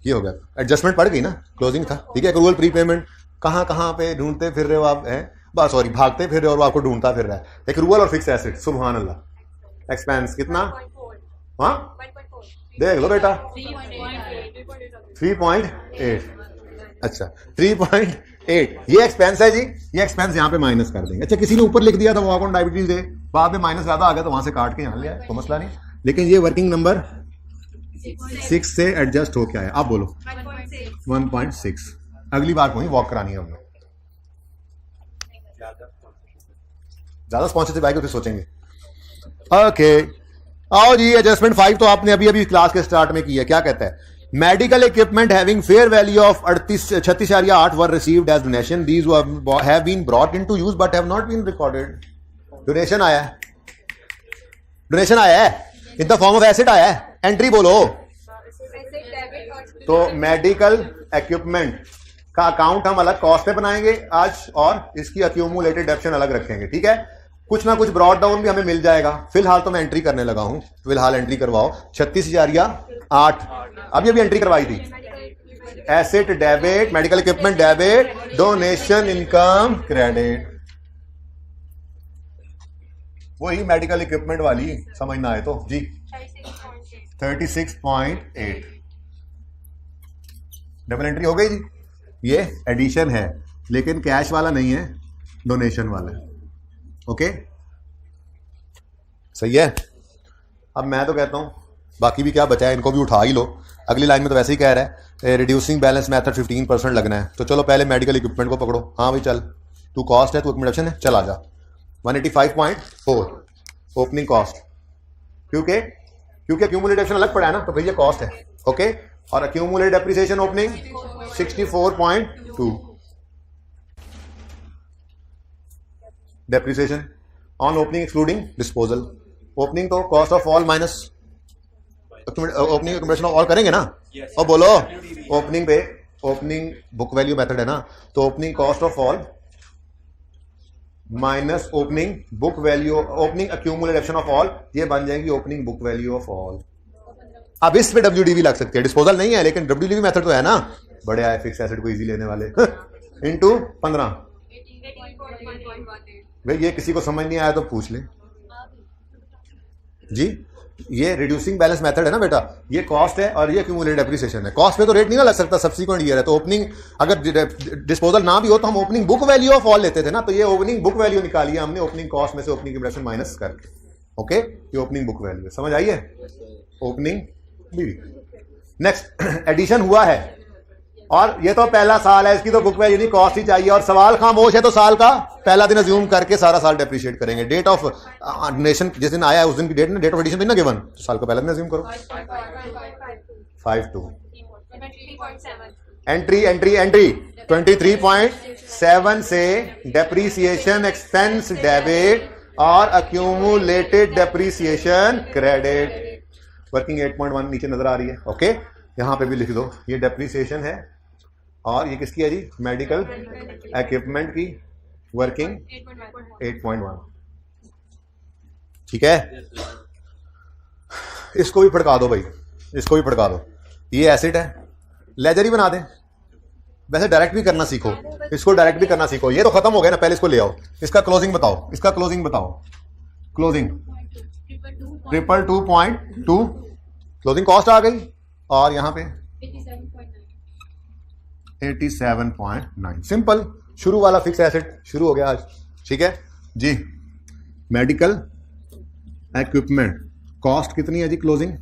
ये हो गया, एडजस्टमेंट पड़ गई ना, क्लोजिंग था। ठीक है, एक्रूअल प्रीपेमेंट कहां कहां पे ढूंढते फिर रहे हो आप, हैं बस, सॉरी, भागते फिर रहे हो और वो आपको ढूंढता फिर रहा है। एक्रूअल और फिक्स एसेट, सुभान अल्लाह। एक्सपेंस कितना, हाँ देख लो बेटा, 3.8, अच्छा 3.8, ये एक्सपेंस है जी, ये एक्सपेंस यहां पे माइनस कर देंगे। अच्छा, किसी ने ऊपर लिख दिया था वॉक ऑन डायबिटीज डे, बाद में माइनस ज्यादा आ गया तो वहां से काट के यहां ले आए, तो मसला नहीं। लेकिन ये वर्किंग नंबर 6 से एडजस्ट हो क्या है, आप बोलो 1.6। अगली बार को ही वॉक करानी है हमने, ज्यादा स्पॉन्सरशिप आएगी फिर सोचेंगे। ओके आओ जी, एडजस्टमेंट 5 तो आपने अभी अभी क्लास के स्टार्ट में की है। क्या कहता है, medical equipment having fair value of 36.8 were received as donation, these have been brought into use but have not been recorded. Donation आया है, डोनेशन आया है in the form of asset आया है, एंट्री बोलो। तो मेडिकल इक्विपमेंट का अकाउंट हम अलग कॉस्ट पे बनाएंगे आज, और इसकी अक्यूमुलेटेड डेप्शन अलग रखेंगे। ठीक है, कुछ ना कुछ ब्रॉड डाउन भी हमें मिल जाएगा। फिलहाल तो मैं एंट्री करने लगा हूं, फिलहाल एंट्री करवाओ। 36,008 अभी अभी एंट्री करवाई थी। Asset debit, medical equipment debit, donation income credit, वही मेडिकल इक्विपमेंट वाली समझना है तो जी। 36.8 डबल एंट्री हो गई जी। ये एडिशन है लेकिन कैश वाला नहीं है, डोनेशन वाला है। ओके सही है। अब मैं तो कहता हूं बाकी भी क्या बचा है, इनको भी उठा ही लो। अगली लाइन में तो वैसे ही कह रहा है रिड्यूसिंग बैलेंस मेथड 15% लगना है, तो चलो पहले मेडिकल इक्विपमेंट को पकड़ो। हाँ भाई चल, तू कॉस्ट है, तू एक्यूमुलेशन है, चल आ जा। 185.4 ओपनिंग कॉस्ट, क्योंकि एक्यूमुलेशन अलग पड़ा है ना, तो भैया कॉस्ट है। ओके, और accumulated depreciation opening 64.2 depreciation on opening excluding disposal. Opening तो cost of all minus opening accumulation of all करेंगे ना। और बोलो ओपनिंग पे, ओपनिंग बुक वैल्यू मेथड है ना, तो opening cost of all minus opening book value, opening accumulation of all, ये बन जाएगी opening book value of all. अब इस पे WDV लग सकते हैं, डिस्पोजल नहीं है लेकिन WDV मेथड तो है ना, बड़े आए फिक्स एसेट को इजी लेने वाले। इनटू 15, भाई ये किसी को समझ नहीं आया तो पूछ ले जी। ये रिड्यूसिंग बैलेंस मेथड है ना बेटा, ये कॉस्ट है और ये एक्यूमुलेटेड डेप्रिसिएशन है। कॉस्ट पे तो रेट नहीं ना लग सकता, सब्सिक्वेंट ईयर है, तो ओपनिंग अगर डिस्पोजल ना भी हो तो हम opening book value of all लेते थे ना, तो ये ओपनिंग बुक वैल्यू निकाली है हमने ओपनिंग कॉस्ट में से, ओपनिंग एक्यूमुलेशन माइनस करके। ओके, ये ओपनिंग बुक वैल्यू है, समझ आई है। ओपनिंग नेक्स्ट एडिशन हुआ है और ये तो पहला साल है, इसकी तो बुक वैल्यू नहीं, कॉस्ट ही चाहिए, और सवाल खामोश है तो साल का पहला दिन अज्यूम करके सारा साल डेप्रिशिएट करेंगे। डेट ऑफ डोनेशन जिस दिन आया है उस दिन की डेट ना, डेट ऑफ एडिशन दिन ना गिवन, तो साल का पहला दिन अज्यूम करो। 5-2 एंट्री एंट्री एंट्री 23.7 से डेप्रीसिएशन एक्सपेंस डेबिट और अक्यूमुलेटेड डेप्रीसिएशन क्रेडिट। वर्किंग 8.1 नीचे नजर आ रही है। ओके, यहां पे भी लिख दो, ये डेप्रीसिएशन है और ये किसकी है जी, मेडिकल इक्विपमेंट की वर्किंग 8.1। ठीक है, इसको भी फड़का दो भाई, इसको भी फड़का दो। ये एसिड है, लेजर ही बना दें। वैसे डायरेक्ट भी करना सीखो, इसको डायरेक्ट भी करना सीखो। ये तो खत्म हो गया ना, पहले इसको ले आओ। इसका क्लोजिंग बताओ, इसका क्लोजिंग बताओ। क्लोजिंग 222.2 क्लोजिंग कॉस्ट आ गई और यहां पे 87.9। सिंपल, शुरू वाला फिक्स एसेट शुरू हो गया आज। ठीक है जी, मेडिकल इक्विपमेंट कॉस्ट कितनी है जी, क्लोजिंग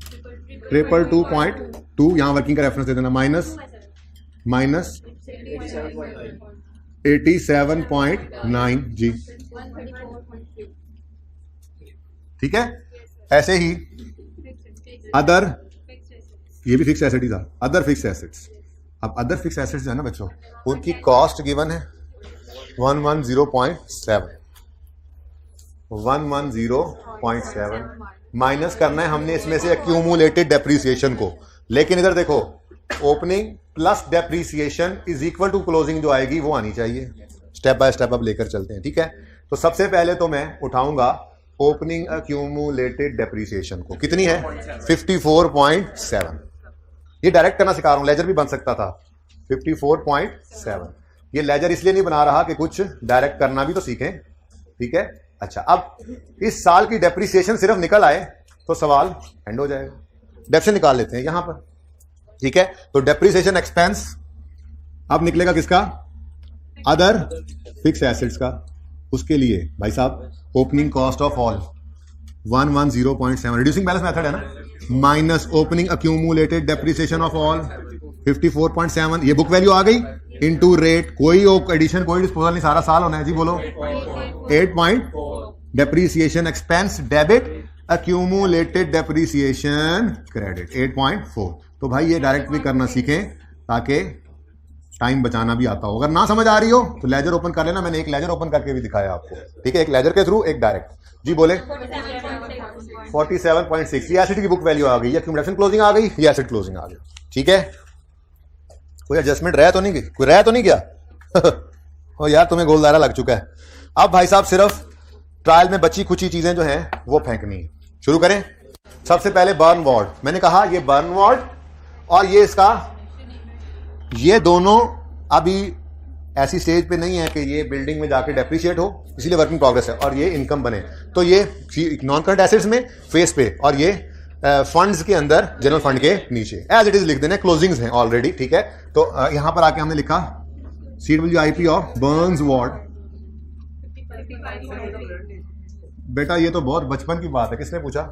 222.2। यहां वर्किंग का रेफरेंस दे देना, माइनस 87.9 जी। ठीक है, ऐसे ही अदर, ये भी फिक्स एसेट ही था, अदर फिक्स एसेट्स। अब अदर फिक्स एसेट्स है ना बच्चों, उनकी कॉस्ट गिवन है 110.7 माइनस करना है हमने इसमें से एक्यूमुलेटेड डेप्रीसिएशन को। लेकिन इधर देखो, opening plus depreciation is equal to closing जो आएगी वो आनी चाहिए। स्टेप बाय स्टेप अब लेकर चलते हैं। ठीक है, तो सबसे पहले तो मैं उठाऊंगा ओपनिंग एक्यूमुलेटेड डेप्रीसिएशन को, कितनी है 54.7। ये डायरेक्ट करना सिखा रहा हूं, लेजर भी बन सकता था 54.7। ये लेजर इसलिए नहीं बना रहा कि कुछ डायरेक्ट करना भी तो सीखें। ठीक है, अच्छा, अब इस साल की डेप्रीसिएशन सिर्फ निकल आए तो सवाल एंड हो जाएगा। डेप्शन निकाल लेते हैं यहां पर। ठीक है, तो डेप्रीसिएशन एक्सपेंस अब निकलेगा किसका, अदर फिक्स एसेट्स का। उसके लिए भाई साहब opening cost of all 110.7 reducing balance method है ना, minus opening accumulated depreciation of all 54.7, ये बुक वैल्यू आ गई, इनटू रेट, कोई एडिशन कोई डिस्पोजल नहीं, सारा साल होना है जी। बोलो 8 depreciation expense debit accumulated depreciation credit 8.4। तो भाई ये डायरेक्ट भी करना सीखें ताकि टाइम बचाना भी आता हो। अगर ना समझ आ रही हो तो लेजर ओपन कर लेना, मैंने एक लेजर ओपन करके भी दिखाया आपको। ठीक है, एक लेजर के थ्रू, एक डायरेक्ट जी। बोले 47.6, ये एसिड की बुक वैल्यू आ गई, ये एक्यूमुलेशन क्लोजिंग आ गई, ये एसिड क्लोजिंग आ गया। ठीक है, कोई एडजस्टमेंट रह तो नहीं गई, कोई रह तो नहीं गया और यार तुम्हें गोल दायरा लग चुका है। अब भाई साहब सिर्फ ट्रायल में बची कुछ ही चीजें जो हैं वो फेंकनी है। शुरू करें। सबसे पहले बर्न वार्ड, मैंने कहा ये बर्न वार्ड और ये इसका, ये दोनों अभी ऐसी स्टेज पे नहीं है कि ये बिल्डिंग में जाके डेप्रिशिएट हो, इसीलिए वर्किंग प्रोग्रेस है, और ये इनकम बने। तो ये नॉन करंट एसेट्स में फेस पे, और ये फंड्स के अंदर जनरल फंड के नीचे एज इट इज लिख देना, क्लोजिंग्स हैं ऑलरेडी। ठीक है, तो यहां पर आके हमने लिखा CWIP ऑफ बर्न्स वार्ड। बेटा ये तो बहुत बचपन की बात है, किसने पूछा,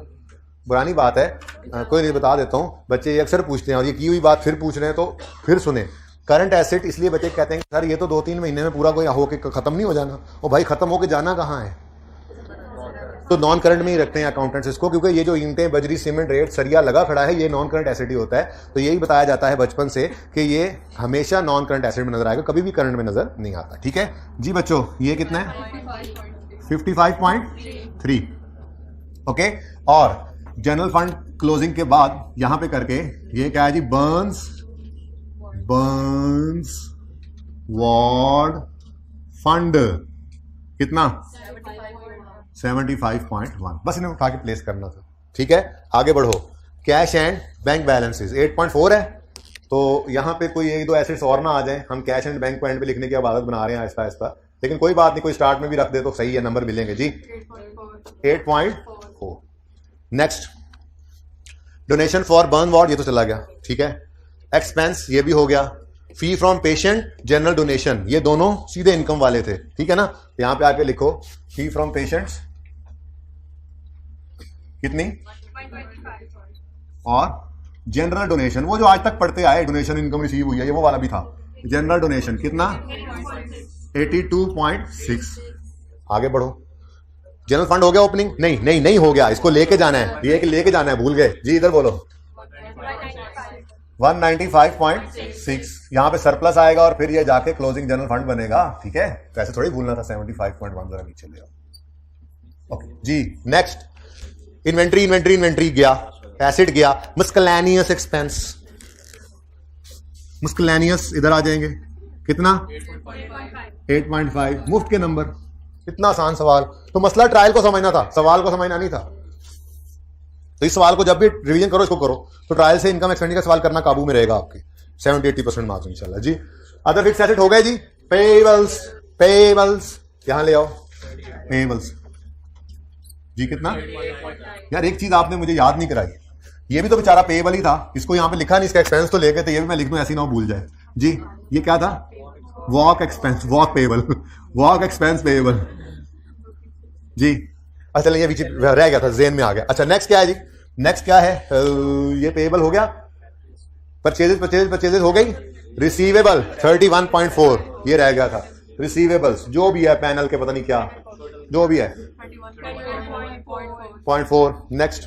पुरानी बात है, कोई नहीं, बता देता हूं। बच्चे ये अक्सर पूछते हैं और ये की हुई बात फिर पूछ रहे हैं, तो फिर सुने। करंट एसेट इसलिए बच्चे कहते हैं सर ये तो 2-3 महीने में पूरा कोई होके खत्म नहीं हो जाना। और भाई खत्म होके जाना कहाँ है, तो नॉन करंट में ही रखते हैं अकाउंटेंट्स इसको, क्योंकि ये जो ईंटें, बजरी, सीमेंट, रेत, सरिया लगा खड़ा है, ये नॉन करंट एसेट ही होता है। तो यही बताया जाता है बचपन से कि ये हमेशा नॉन करंट एसेट में नजर आएगा, कभी भी करंट में नजर नहीं आता। ठीक है जी बच्चों, ये कितना है 55.3। ओके, और जनरल फंड क्लोजिंग के बाद यहां पे करके ये क्या है जी, बर्न्स वार्ड फंड कितना 75.1, बस इन्हें उठा के प्लेस करना था। ठीक है, आगे बढ़ो। कैश एंड बैंक बैलेंसेस 8.4 है, तो यहां पे कोई 1-2 एसेट्स और ना आ जाए। हम कैश एंड बैंक को एंड पे लिखने की अब आदत बना रहे हैं आहिस्ता आहिस्ता, लेकिन कोई बात नहीं, कोई स्टार्ट में भी रख दे तो सही है, नंबर मिलेंगे जी 8.4। Next donation for burn ward, ये तो चला गया। ठीक है, एक्सपेंस ये भी हो गया। फी फ्रॉम पेशेंट, जनरल डोनेशन, ये दोनों सीधे इनकम वाले थे। ठीक है ना, यहां पे आके लिखो फी फ्रॉम पेशेंट्स कितनी, और जनरल डोनेशन, वो जो आज तक पढ़ते आए, डोनेशन इनकम रिसीव हुई है, ये वो वाला भी था। जनरल डोनेशन कितना? 82.6। आगे बढ़ो। जनरल फंड हो गया ओपनिंग? नहीं नहीं नहीं हो गया, इसको लेके जाना है, ये लेके जाना है, भूल गए जी। इधर बोलो 195.6, यहां पे सरप्लस आएगा और फिर ये जाके क्लोजिंग जनरल फंड बनेगा। ठीक है, तो ऐसे थोड़ी भूलना था। 75.1 जरा नीचे ले आओ। ओके जी, नेक्स्ट इन्वेंट्री। इन्वेंट्री गया, एसिड गया, मिसकलेनियस एक्सपेंस। मिसकलेनियस इधर आ जाएंगे, कितना? 8.5, मुफ्त के नंबर। इतना आसान सवाल। तो मसला ट्रायल को समझना था, सवाल को समझना नहीं था। तो इस सवाल को जब भी रिवीजन करो, इसको करो, तो ट्रायल से इनकम एक्सपेंडिचर का सवाल करना काबू में रहेगा आपके। 70-80% मार्क्स इंशाल्लाह जी। अदर फिक्स एसेट हो गए जी। पेबल्स यहां ले आओ। पेबल्स जी कितना? यार एक चीज आपने मुझे याद नहीं कराई, ये भी तो बेचारा पेबल ही था, इसको यहां पे लिखा नहीं, इसका एक्सपेंस तो लेके, तो ये भी मैं लिख दूं ऐसी ना भूल जाए जी। ये क्या था? Walk expense, walk payable, walk expense payable जी। अच्छा ये बीच रह गया था, जेन में आ गया। अच्छा नेक्स्ट क्या है जी? नेक्स्ट क्या है? ये पेबल हो गया। परचेजेस हो गई। रिसीवेबल 31.4, ये रह गया था। रिसीवेबल्स जो भी है पैनल के, पता नहीं क्या जो भी है, 0.4। नेक्स्ट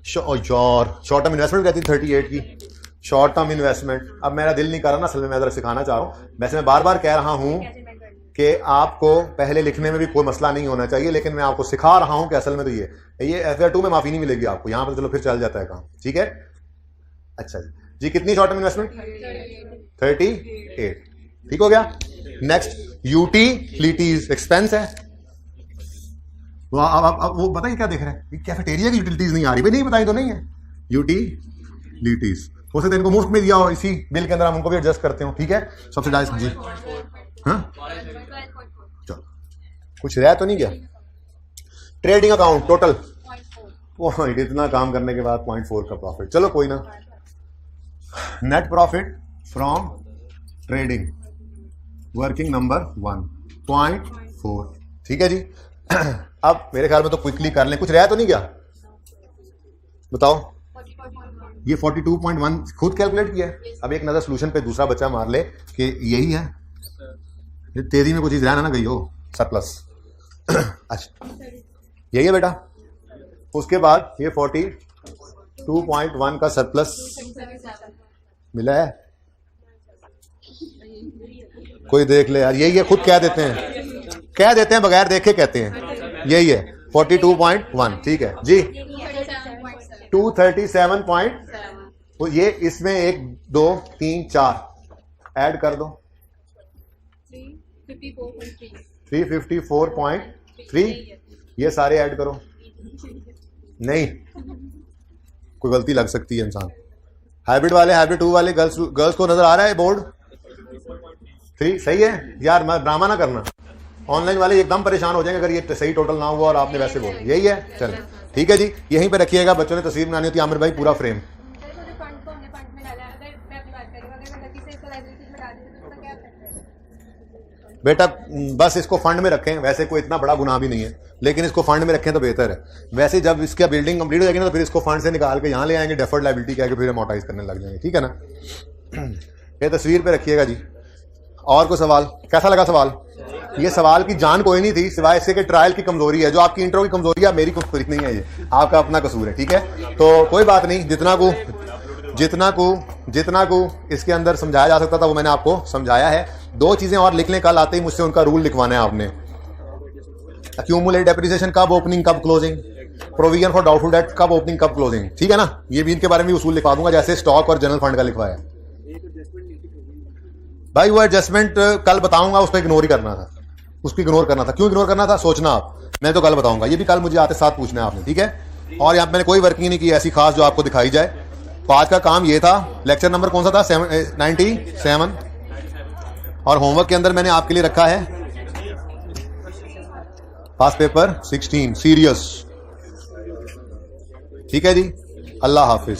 शॉर्ट टर्म इन्वेस्टमेंट कहती 38 की शॉर्ट टर्म इन्वेस्टमेंट। अब मेरा दिल नहीं कर रहा ना, असल में मैं जरा सिखाना चाह रहा हूं। वैसे मैं बार बार कह रहा हूं कि आपको पहले लिखने में भी कोई मसला नहीं होना चाहिए, लेकिन मैं आपको सिखा रहा हूं कि असल में तो ये FR2 में माफी नहीं मिलेगी आपको, यहां पर चलो फिर चल जाता है काम। ठीक है, अच्छा जी। कितनी शॉर्ट टर्म इन्वेस्टमेंट? 38। ठीक हो गया। नेक्स्ट यूटिलिटीज एक्सपेंस है। अब वो बताइए क्या देख रहे हैं? कैफेटेरिया की यूटिलिटीज नहीं आ रही भाई, नहीं बताई तो नहीं है। यूटिलिटीज हो सकता है इनको मुफ्त में दिया हो, इसी बिल के अंदर हम उनको भी एडजस्ट करते हो। ठीक है, सबसे ज्यादा जी। हाँ चलो, कुछ रह तो नहीं गया? ट्रेडिंग अकाउंट टोटल, इतना काम करने के बाद 0.4 का प्रॉफिट। चलो कोई ना। Net profit from trading working number 1.4। ठीक है जी। अब मेरे ख्याल में तो क्विकली कर लें, कुछ रह तो नहीं गया? बताओ। ये 42.1 खुद कैलकुलेट किया है। अब एक नजर सोल्यूशन पे दूसरा बच्चा मार ले कि यही है, तेजी में कुछ चीज रहना ना गई हो, सरप्लस। अच्छा यही है बेटा। उसके बाद ये 42.1 का सरप्लस मिला है, कोई देख ले यार, यही है, खुद कह देते हैं बगैर देखे कहते हैं, यही है 42.1। ठीक है जी। 237. तो ये इसमें 1 2 3 4 ऐड कर दो, 354.3। ये सारे ऐड करो। नहीं, कोई गलती लग सकती है इंसान। हाइब्रिड वाले, हाइब्रिड 2 वाले गर्ल्स को नजर आ रहा है बोर्ड 3? सही है यार, मैं ड्रामा ना करना। ऑनलाइन वाले एकदम परेशान हो जाएंगे अगर ये सही टोटल ना हुआ और आपने वैसे बोला। यही है, चलो ठीक है जी। यहीं पे रखिएगा, बच्चों ने तस्वीर बनानी होती है। आमिर भाई पूरा फ्रेम। बेटा बस इसको फंड में रखें, वैसे कोई इतना बड़ा गुनाह भी नहीं है, लेकिन इसको फंड में रखें तो बेहतर है। वैसे जब इसका बिल्डिंग कंप्लीट हो जाएगी ना, तो फिर इसको फंड से निकाल के यहाँ ले आएंगे, डेफर्ड लायबिलिटी कह के फिर अमोर्टाइज करने लग जाएंगे। ठीक है ना? ये तस्वीर पे रखिएगा जी। और कोई सवाल? कैसा लगा सवाल? ये सवाल की जान कोई नहीं थी सिवाय इसके कि ट्रायल की कमजोरी है, जो आपकी इंट्रो की कमजोरी है, मेरी कमजोरी नहीं है, ये आपका अपना कसूर है। ठीक है, तो कोई बात नहीं। जितना को इसके अंदर समझाया जा सकता था वो मैंने आपको समझाया है। 2 चीजें और लिख लें, कल आते ही मुझसे उनका रूल लिखवाना है आपने। एक्यूमुलेटेड डेप्रिसिएशन कब ओपनिंग कब closing, provision for doubtful debt कब ओपनिंग कब क्लोजिंग। ठीक है ना? ये भी इनके बारे में उसूल लिखवा दूंगा, जैसे स्टॉक और जनरल फंड का लिखवाया भाई। वो एडजस्टमेंट कल बताऊंगा, उसको इग्नोर ही करना था, उसको इग्नोर करना था। क्यों इग्नोर करना था सोचना आप, मैं तो कल बताऊंगा। ये भी कल मुझे आते साथ पूछना है आपने। ठीक है, और यहाँ मैंने कोई वर्किंग नहीं की ऐसी खास जो आपको दिखाई जाए। आज का काम ये था। लेक्चर नंबर कौन सा था? 97। और होमवर्क के अंदर मैंने आपके लिए रखा है पास पेपर 16 सीरियस। ठीक है जी, अल्लाह हाफिज।